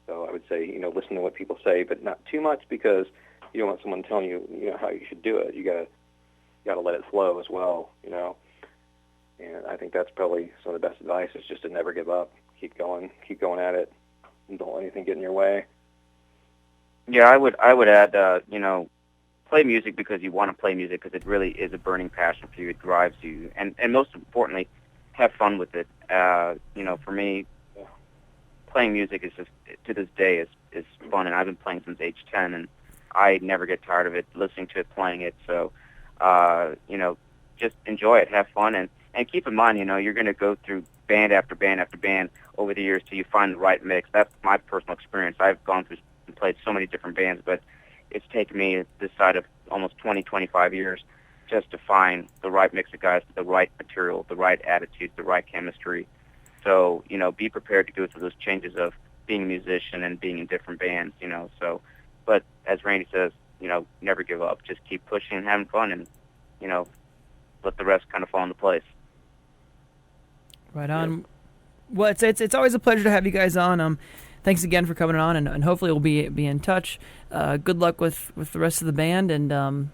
So I would say listen to what people say, but not too much, because you don't want someone telling you how you should do it. You gotta let it flow as well. And I think that's probably some of the best advice, is just to never give up. Keep going at it, and don't let anything get in your way. Yeah, I would add, play music because you want to play music, because it really is a burning passion for you. It drives you, and most importantly, have fun with it. For me, playing music is just, to this day, is fun, and I've been playing since age 10, and I never get tired of it, listening to it, playing it. So, just enjoy it, have fun, and keep in mind, you're going to go through band after band after band over the years till you find the right mix. That's my personal experience. I've gone through and played so many different bands, but it's taken me this side of almost 20, 25 years just to find the right mix of guys, the right material, the right attitude, the right chemistry. So, be prepared to go through those changes of being a musician and being in different bands, So, but as Randy says, never give up. Just keep pushing and having fun, and, let the rest kind of fall into place. Right on. Yep. Well, it's always a pleasure to have you guys on. Thanks again for coming on, and hopefully we'll be in touch. Good luck with the rest of the band, and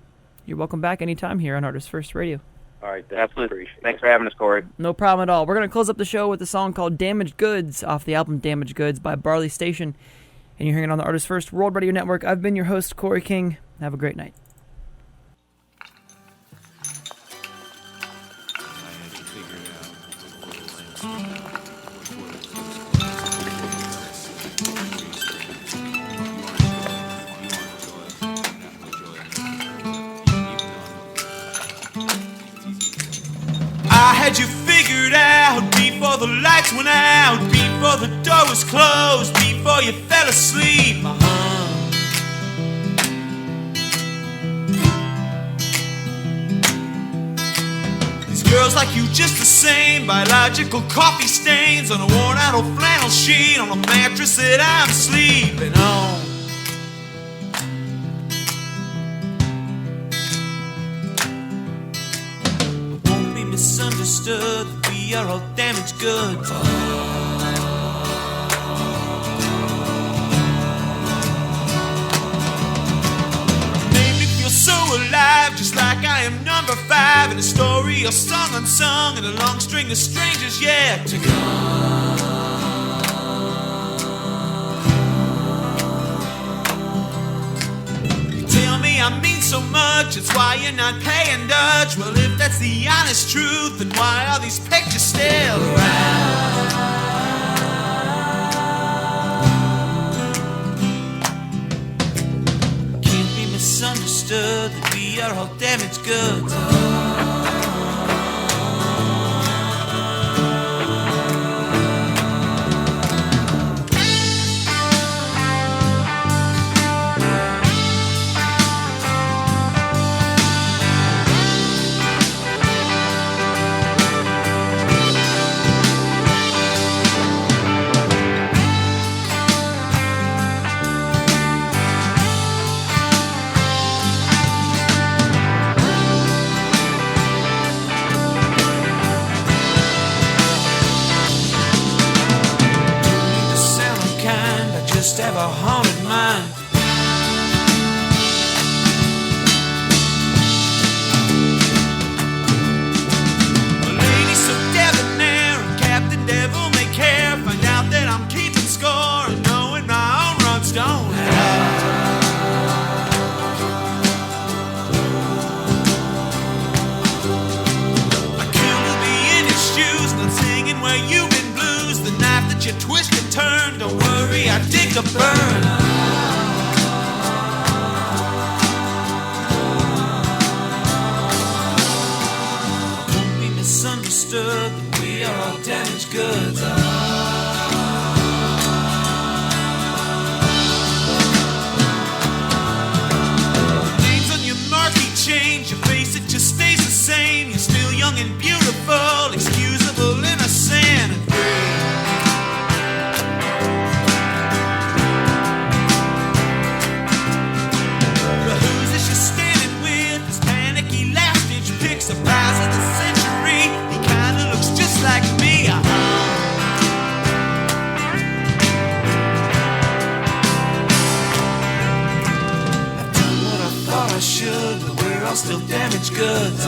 you're welcome back anytime here on Artist First Radio. All right, absolutely. Thanks for having us, Corey. No problem at all. We're going to close up the show with a song called Damaged Goods off the album Damaged Goods by Barley Station, and you're hearing it on the Artist First World Radio Network. I've been your host, Corey King. Have a great night. I had you figured out before the lights went out, before the door was closed, before you fell asleep. These girls like you just the same, biological coffee stains on a worn out old flannel sheet, on a mattress that I'm sleeping on. Misunderstood that we are all damaged goods. Made me feel so alive, just like I am number 5 in a story or song unsung, and a long string of strangers yet to come. You tell me I mean so much, it's why you're not paying Dutch. Well, if that's the honest truth, then why are these pictures still around? Can't be misunderstood that we are all damaged goods. Just have a haunted mind. A lady so debonair, and Captain Devil may care. Find out that I'm keeping score and knowing my own runs don't have. I could be in your shoes, not singing where you've been blues. The knife that you twist and turn, don't worry, I dig a burn. Won't be misunderstood that we are all damaged goods. Names on your marquee change, your face it just stays the same. You're still young and beautiful, excusable, innocent, and free. Surprise of the century, he kinda looks just like me. I've done what I thought I should, but we're all still damaged goods.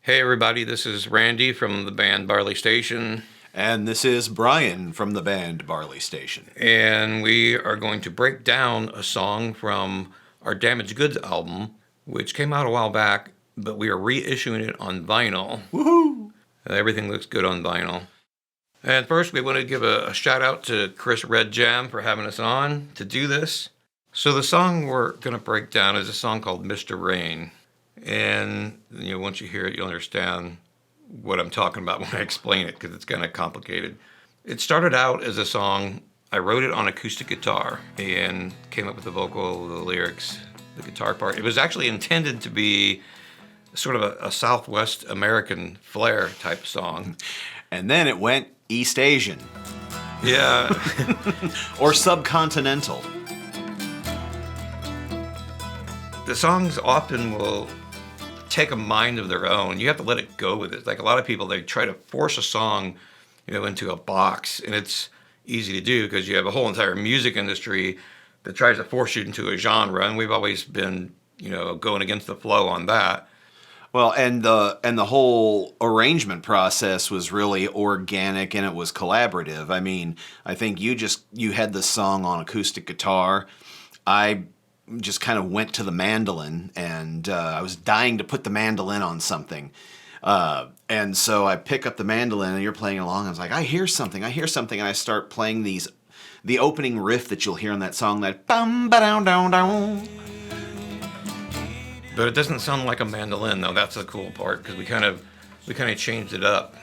Hey everybody, this is Randy from the band Barley Station. And this is Brian from the band Barley Station. And we are going to break down a song from our Damaged Goods album, which came out a while back, but we are reissuing it on vinyl. Woohoo! Everything looks good on vinyl. And first, we want to give a shout out to Chris RedJam for having us on to do this. So the song we're going to break down is a song called Mr. Rain. And once you hear it, you'll understand what I'm talking about when I explain it, because it's kind of complicated. It started out as a song. I wrote it on acoustic guitar and came up with the vocal, the lyrics, the guitar part. It was actually intended to be sort of a Southwest American flair type song. And then it went East Asian. Yeah. Or subcontinental. The songs often will take a mind of their own. You have to let it go with it. Like a lot of people, they try to force a song, into a box, and it's easy to do because you have a whole entire music industry that tries to force you into a genre, and we've always been, going against the flow on that. Well, and the whole arrangement process was really organic and it was collaborative. I mean, I think you had the song on acoustic guitar. I just kind of went to the mandolin, and I was dying to put the mandolin on something. And so I pick up the mandolin, and you're playing along. I was like, I hear something, and I start playing the opening riff that you'll hear in that song, that bum ba down down down. But it doesn't sound like a mandolin, though. That's the cool part, because we kind of changed it up.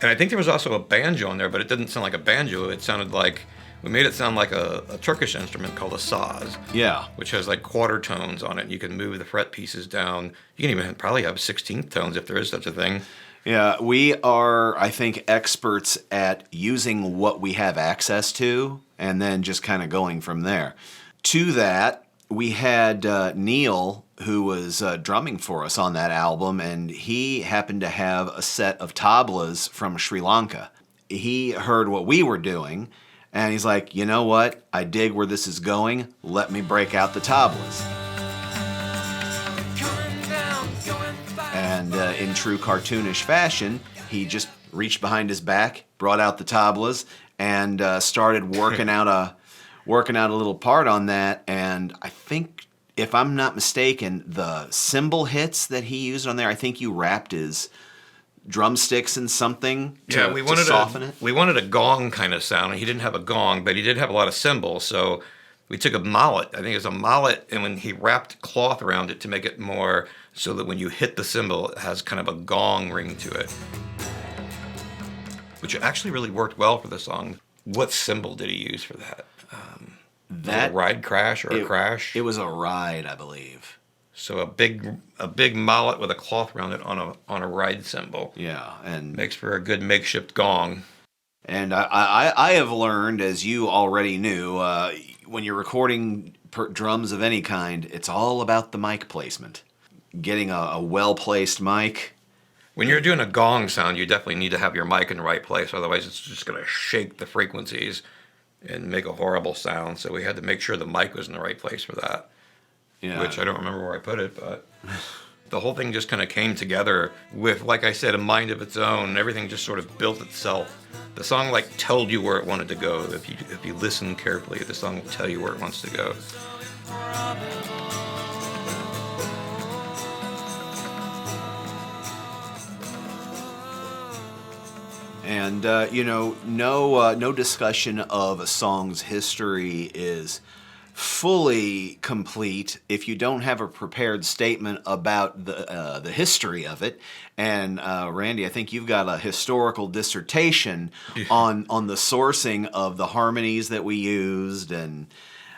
And I think there was also a banjo on there, but it didn't sound like a banjo. It sounded like, we made it sound like a Turkish instrument called a saz. Yeah. Which has like quarter tones on it. You can move the fret pieces down. You can even probably have 16th tones if there is such a thing. Yeah, we are, I think, experts at using what we have access to and then just kind of going from there. To that, we had Neil, who was drumming for us on that album, and he happened to have a set of tablas from Sri Lanka. He heard what we were doing, and he's like, you know what? I dig where this is going. Let me break out the tablas. And in true cartoonish fashion, he just reached behind his back, brought out the tablas, and started working out a little part on that. And I think, if I'm not mistaken, the cymbal hits that he used on there, I think you wrapped his drumsticks in something to soften it. We wanted a gong kind of sound. He didn't have a gong, but he did have a lot of cymbals. So we took a mallet. I think it was a mallet, and when he wrapped cloth around it to make it more so that when you hit the cymbal, it has kind of a gong ring to it, which actually really worked well for the song. What cymbal did he use for that? A ride crash or a crash? It was a ride, I believe. So a big mallet with a cloth around it on a ride cymbal. Yeah, and makes for a good makeshift gong. And I have learned, as you already knew, when you're recording drums of any kind, it's all about the mic placement. Getting a well-placed mic. When you're doing a gong sound, you definitely need to have your mic in the right place. Otherwise, it's just going to shake the frequencies and make a horrible sound. So we had to make sure the mic was in the right place for that. Yeah. Which I don't remember where I put it, but the whole thing just kind of came together with, like I said, a mind of its own. And everything just sort of built itself. The song like told you where it wanted to go. If you listen carefully, the song will tell you where it wants to go. And, no discussion of a song's history is fully complete if you don't have a prepared statement about the history of it. And, Randy, I think you've got a historical dissertation on the sourcing of the harmonies that we used and,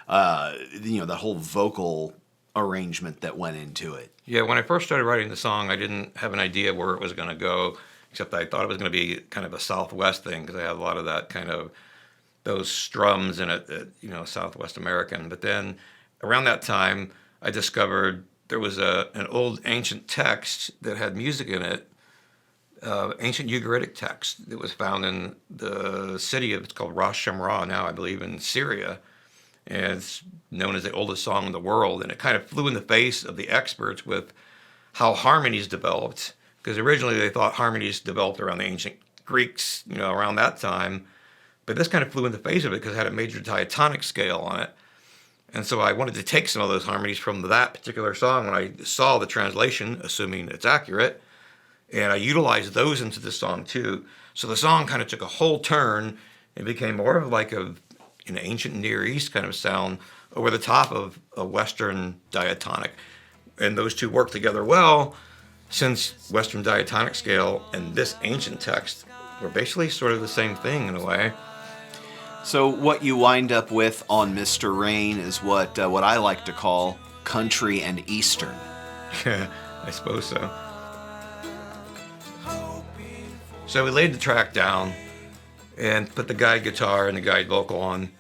the whole vocal arrangement that went into it. Yeah, when I first started writing the song, I didn't have an idea where it was going to go. Except I thought it was going to be kind of a Southwest thing because I had a lot of that kind of those strums in it, Southwest American. But then around that time, I discovered there was an old ancient text that had music in it, ancient Ugaritic text that was found in the city it's called Ras Shamra now, I believe, in Syria. And it's known as the oldest song in the world. And it kind of flew in the face of the experts with how harmonies developed. Because originally they thought harmonies developed around the ancient Greeks, around that time. But this kind of flew in the face of it because it had a major diatonic scale on it. And so I wanted to take some of those harmonies from that particular song when I saw the translation, assuming it's accurate. And I utilized those into the song too. So the song kind of took a whole turn and became more of like an ancient Near East kind of sound over the top of a Western diatonic. And those two work together well, since Western diatonic scale and this ancient text were basically sort of the same thing in a way. So what you wind up with on Mr. Rain is what I like to call country and Eastern. Yeah, I suppose so. So we laid the track down and put the guide guitar and the guide vocal on.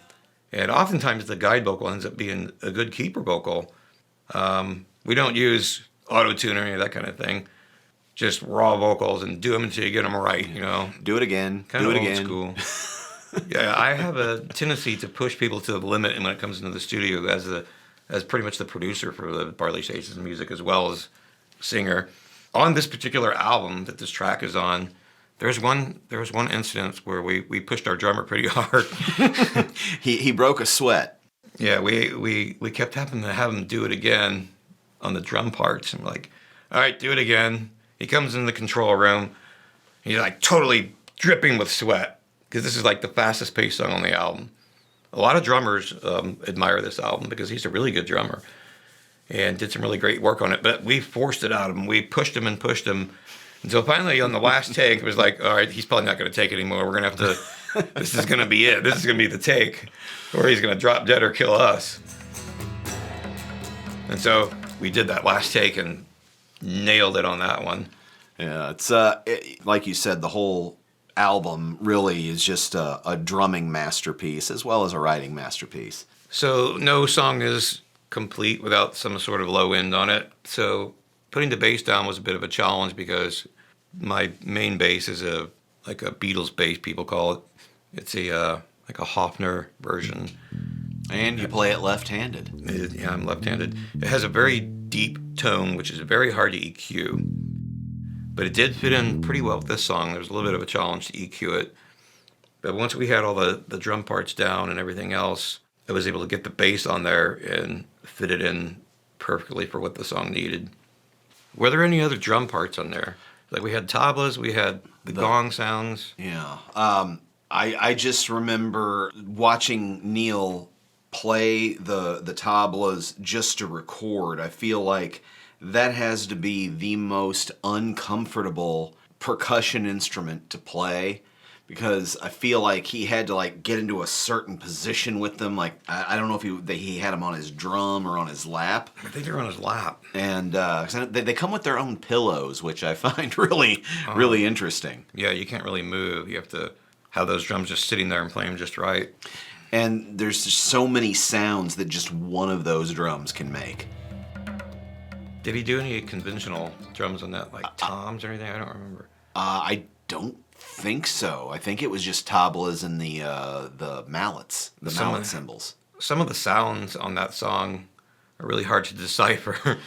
And oftentimes the guide vocal ends up being a good keeper vocal. We don't use auto-tune or any of that kind of thing. Just raw vocals and do them until you get them right, Do it again. Kind of old school. Yeah, I have a tendency to push people to the limit when it comes into the studio as pretty much the producer for the Barley Station's music as well as singer. On this particular album that this track is on, there was one incident where we pushed our drummer pretty hard. He broke a sweat. Yeah, we kept having to have him do it again on the drum parts. I'm like, all right, do it again. He comes in the control room. He's like totally dripping with sweat because this is like the fastest paced song on the album. A lot of drummers admire this album because he's a really good drummer. and did some really great work on it. But we forced it out of him. We pushed him and pushed him. Until finally on the last take, it was like, all right, he's probably not going to take it anymore. We're going to have to, this is going to be it. This is going to be the take, or he's going to drop dead or kill us. And so we did that last take and nailed it on that one. Yeah, it's like you said, the whole album really is just a drumming masterpiece as well as a writing masterpiece. So no song is complete without some sort of low end on it. So putting the bass down was a bit of a challenge because my main bass is like a Beatles bass, people call it. It's like a Hofner version. And you play it left-handed. Yeah, I'm left-handed. It has a very deep tone, which is very hard to EQ. But it did fit in pretty well with this song. There was a little bit of a challenge to EQ it. But once we had all the drum parts down and everything else, I was able to get the bass on there and fit it in perfectly for what the song needed. Were there any other drum parts on there? Like we had tablas, we had the gong sounds. Yeah. I just remember watching Neil play the tablas just to record. I feel like that has to be the most uncomfortable percussion instrument to play, because I feel like he had to like get into a certain position with them. Like I don't know if he had them on his drum or on his lap. I think they're on his lap. And they come with their own pillows, which I find really interesting. Yeah, you can't really move. You have to have those drums just sitting there and playing just right. And there's just so many sounds that just one of those drums can make. Did he do any conventional drums on that, like toms or anything? I don't remember. I don't think so. I think it was just tablas and the mallets, mallet cymbals. Some of the sounds on that song are really hard to decipher.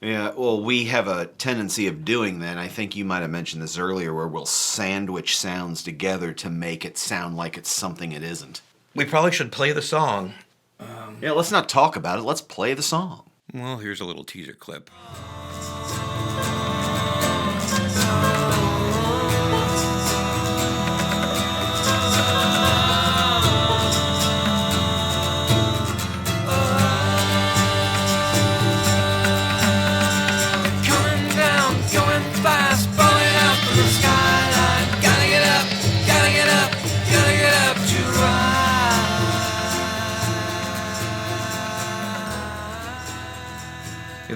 Yeah, well, we have a tendency of doing that. I think you might have mentioned this earlier, where we'll sandwich sounds together to make it sound like it's something it isn't. We probably should play the song. Yeah, let's not talk about it. Let's play the song. Well, here's a little teaser clip.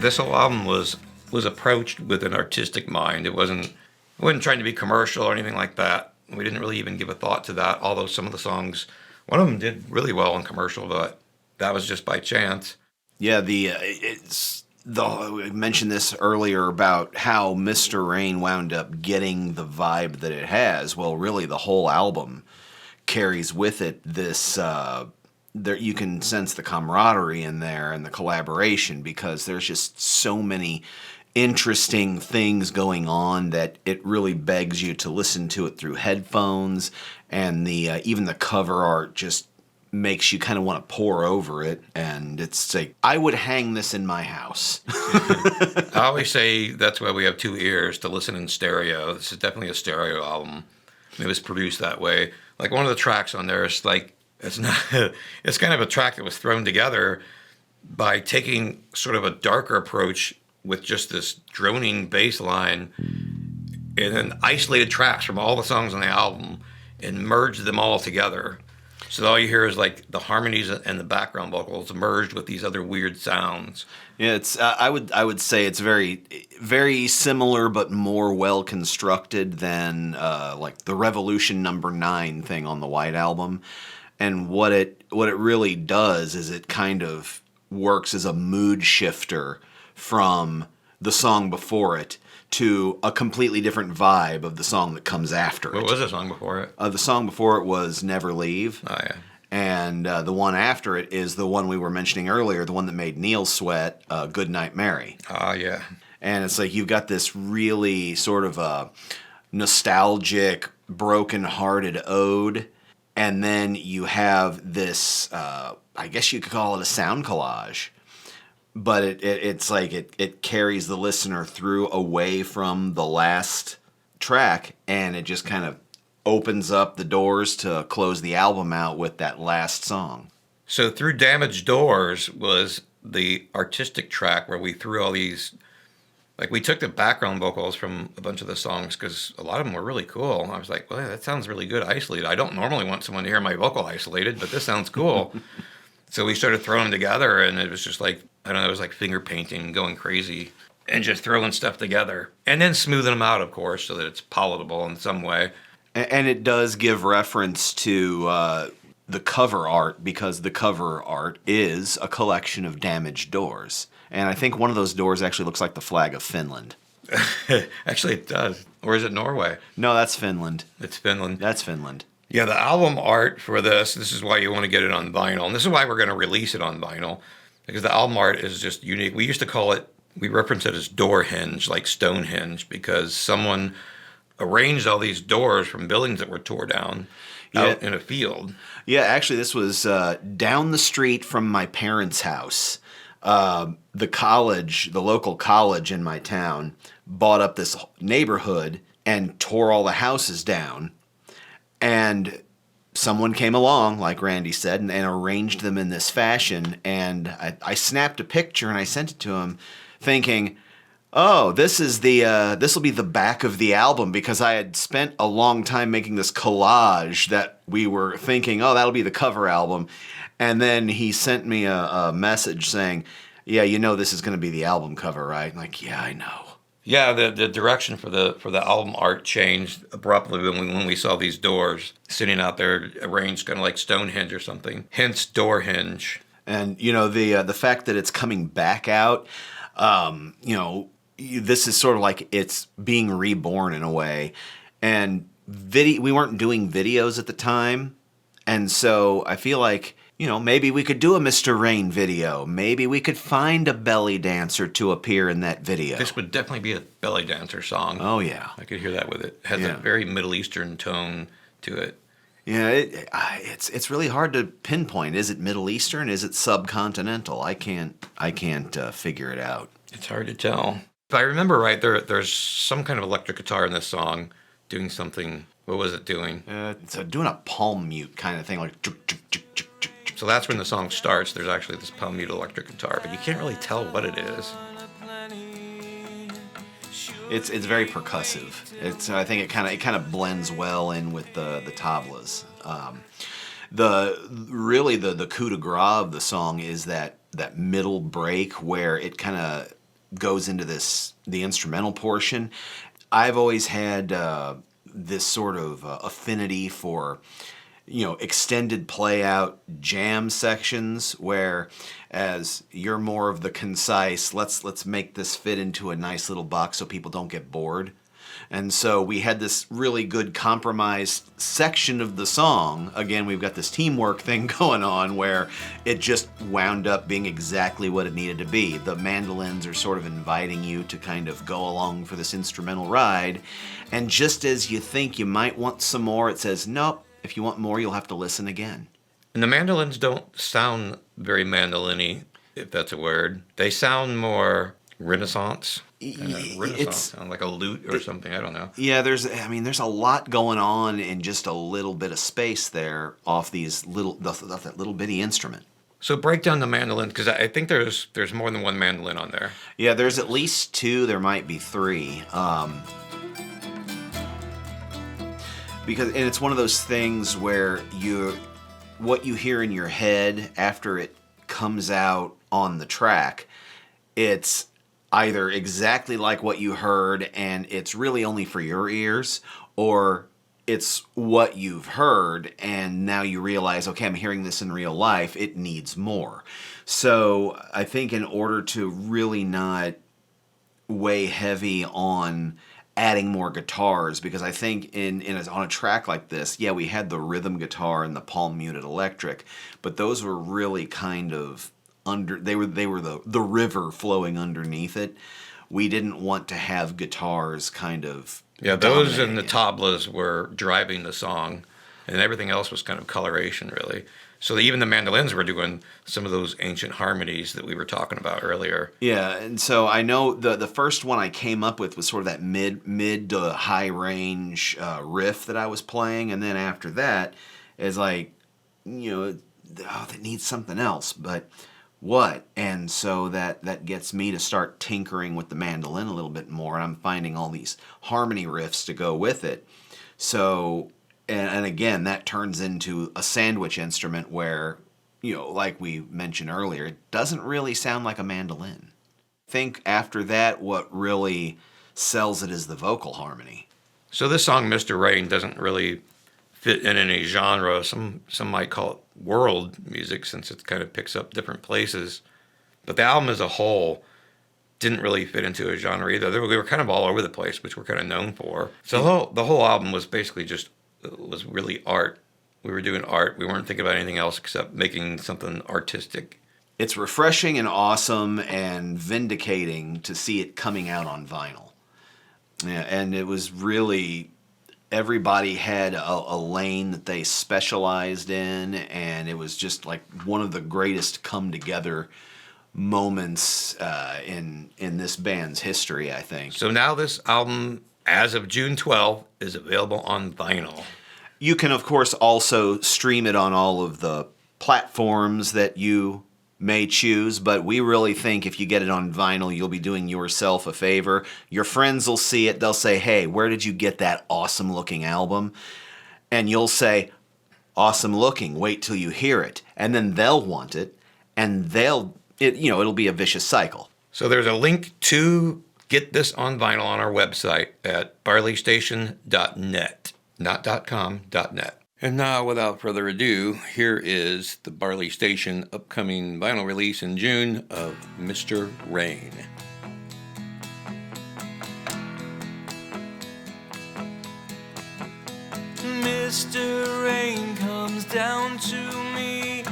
This whole album was approached with an artistic mind. It wasn't trying to be commercial or anything like that. We didn't really even give a thought to that, although some of the songs, one of them did really well in commercial, but that was just by chance. Yeah, we mentioned this earlier about how Mr. Rain wound up getting the vibe that it has. Well, really, the whole album carries with it this... There, you can sense the camaraderie in there and the collaboration, because there's just so many interesting things going on that it really begs you to listen to it through headphones, and even the cover art just makes you kind of want to pore over it, and it's like, I would hang this in my house. I always say that's why we have two ears, to listen in stereo. This is definitely a stereo album. It was produced that way. Like one of the tracks on there is like, it's kind of a track that was thrown together by taking sort of a darker approach with just this droning bass line and then isolated tracks from all the songs on the album and merged them all together. So all you hear is like the harmonies and the background vocals merged with these other weird sounds. Yeah, it's I would say it's very, very similar but more well constructed than like the Revolution number 9 thing on the White Album. And what it really does is it kind of works as a mood shifter from the song before it to a completely different vibe of the song that comes after it. What was the song before it? The song before it was Never Leave. Oh, yeah. And the one after it is the one we were mentioning earlier, the one that made Neil sweat, Good Night Mary. Oh, yeah. And it's like you've got this really sort of a nostalgic, broken-hearted ode. And then you have this, I guess you could call it a sound collage, but it's like it carries the listener through away from the last track, and it just kind of opens up the doors to close the album out with that last song. So Through Damaged Doors was the artistic track where we threw all these, like we took the background vocals from a bunch of the songs because a lot of them were really cool. I was like, well, that sounds really good isolated. I don't normally want someone to hear my vocal isolated, but this sounds cool. So we started throwing them together, and it was just like, I don't know, it was like finger painting, going crazy, and just throwing stuff together. And then smoothing them out, of course, so that it's palatable in some way. And it does give reference to the cover art, because the cover art is a collection of damaged doors. And I think one of those doors actually looks like the flag of Finland. Actually, it does. Or is it Norway? No, that's Finland. It's Finland. That's Finland. Yeah, the album art for this is why you want to get it on vinyl. And this is why we're going to release it on vinyl, because the album art is just unique. We used to call it, we reference it as Doorhenge, like Stonehenge, because someone arranged all these doors from buildings that were tore down out in a field. Yeah, actually, this was down the street from my parents' house. The college, the local college in my town, bought up this neighborhood and tore all the houses down. And someone came along, like Randy said, and arranged them in this fashion. And I snapped a picture and I sent it to him, thinking, oh, this will be the back of the album, because I had spent a long time making this collage that we were thinking, oh, that'll be the cover album. And then he sent me a message saying, yeah, you know this is going to be the album cover, right? I'm like, yeah, I know. Yeah, the direction for the album art changed abruptly when we saw these doors sitting out there arranged kind of like Stonehenge or something. Hence Doorhenge. And you know the fact that it's coming back out, you know, this is sort of like it's being reborn in a way. And we weren't doing videos at the time, and so I feel like, you know, maybe we could do a Mr. Rain video. Maybe we could find a belly dancer to appear in that video. This would definitely be a belly dancer song. Oh, yeah. I could hear that with it. It has a very Middle Eastern tone to it. Yeah, it's really hard to pinpoint. Is it Middle Eastern? Is it subcontinental? I can't figure it out. It's hard to tell. If I remember right, there's some kind of electric guitar in this song doing something. What was it doing? It's doing a palm mute kind of thing, like... So that's when the song starts. There's actually this palm mute electric guitar, but you can't really tell what it is. It's very percussive. I think it kind of blends well in with the tablas. The coup de grace of the song is that middle break where it kind of goes into the instrumental portion. I've always had this sort of affinity for, you know, extended play out jam sections, where as you're more of the concise, let's make this fit into a nice little box so people don't get bored. And so we had this really good compromised section of the song. Again, we've got this teamwork thing going on where it just wound up being exactly what it needed to be. The mandolins are sort of inviting you to kind of go along for this instrumental ride. And just as you think you might want some more, it says, nope, if you want more, you'll have to listen again. And the mandolins don't sound very mandolin-y, if that's a word. They sound more Renaissance. Renaissance sound like a lute or something. I don't know. Yeah, there's a lot going on in just a little bit of space there off that little bitty instrument. So break down the mandolin, because I think there's more than one mandolin on there. Yeah, there's at least two. There might be three. And it's one of those things where what you hear in your head after it comes out on the track, it's either exactly like what you heard and it's really only for your ears, or it's what you've heard and now you realize, okay, I'm hearing this in real life, it needs more. So I think in order to really not weigh heavy on adding more guitars, because I think on a track like this, yeah, we had the rhythm guitar and the palm muted electric, but those were really kind of they were the river flowing underneath it. We didn't want to have guitars kind of those and the tablas were driving the song, and everything else was kind of coloration, really. So even the mandolins were doing some of those ancient harmonies that we were talking about earlier. Yeah, and so I know the first one I came up with was sort of that mid to high range riff that I was playing, and then after that is like, you know, that needs something else. But what? And so that gets me to start tinkering with the mandolin a little bit more, and I'm finding all these harmony riffs to go with it. So, and again, that turns into a sandwich instrument where, like we mentioned earlier, it doesn't really sound like a mandolin. I think after that, what really sells it is the vocal harmony. So this song, Mr. Rain, doesn't really fit in any genre. Some might call it world music, since it kind of picks up different places. But the album as a whole didn't really fit into a genre either. They were kind of all over the place, which we're kind of known for. So the whole album was basically was really art. We were doing art. We weren't thinking about anything else except making something artistic. It's refreshing and awesome and vindicating to see it coming out on vinyl. Yeah, and it was really, everybody had a lane that they specialized in, and it was just like one of the greatest come together moments in this band's history, I think. So now this album, as of June 12th, is available on vinyl. You can, of course, also stream it on all of the platforms that you may choose, but we really think if you get it on vinyl, you'll be doing yourself a favor. Your friends will see it. They'll say, hey, where did you get that awesome looking album? And you'll say, awesome looking, wait till you hear it. And then they'll want it, and it'll be a vicious cycle. So there's a link to get this on vinyl on our website at barleystation.net, not .com, .net. And now, without further ado, here is the Barley Station upcoming vinyl release in June of Mr. Rain. Mr. Rain comes down to me,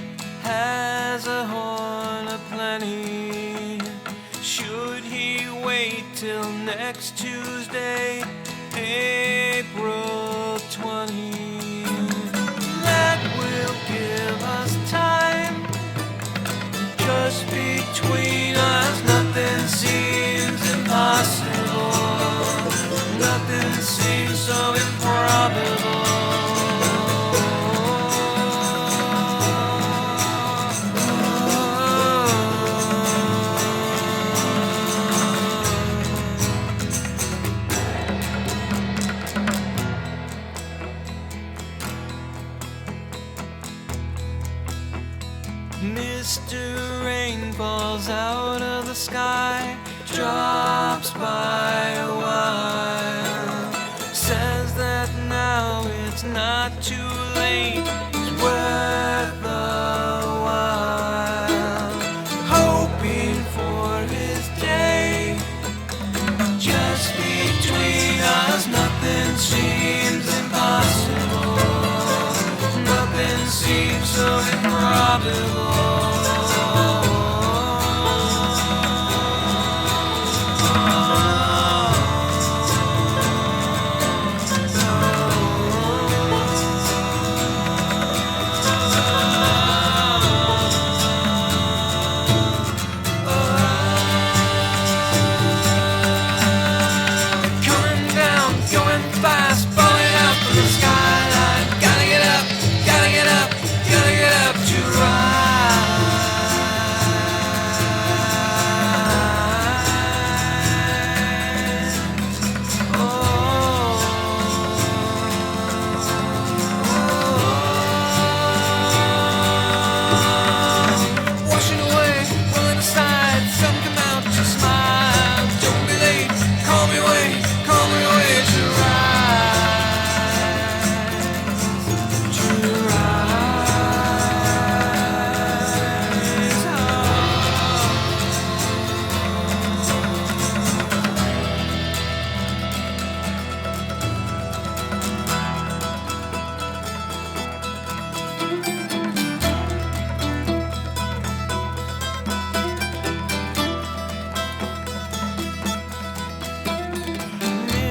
has a horn aplenty. Should he wait till next Tuesday, April 20? That will give us time. Just between us, nothing seems impossible. Nothing seems so improbable. Mr. Rain falls out of the sky, drops by a while, says that now it's not too late, it's worth a while, hoping for his day. Just between us, nothing seems impossible, nothing seems so improbable.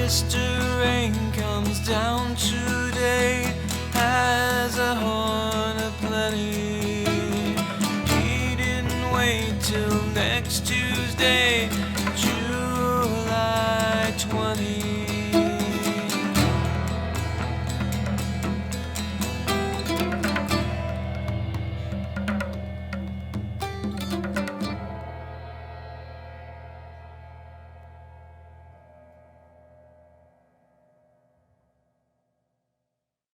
Mr. Rain comes down today, has a horn aplenty. He didn't wait till next Tuesday,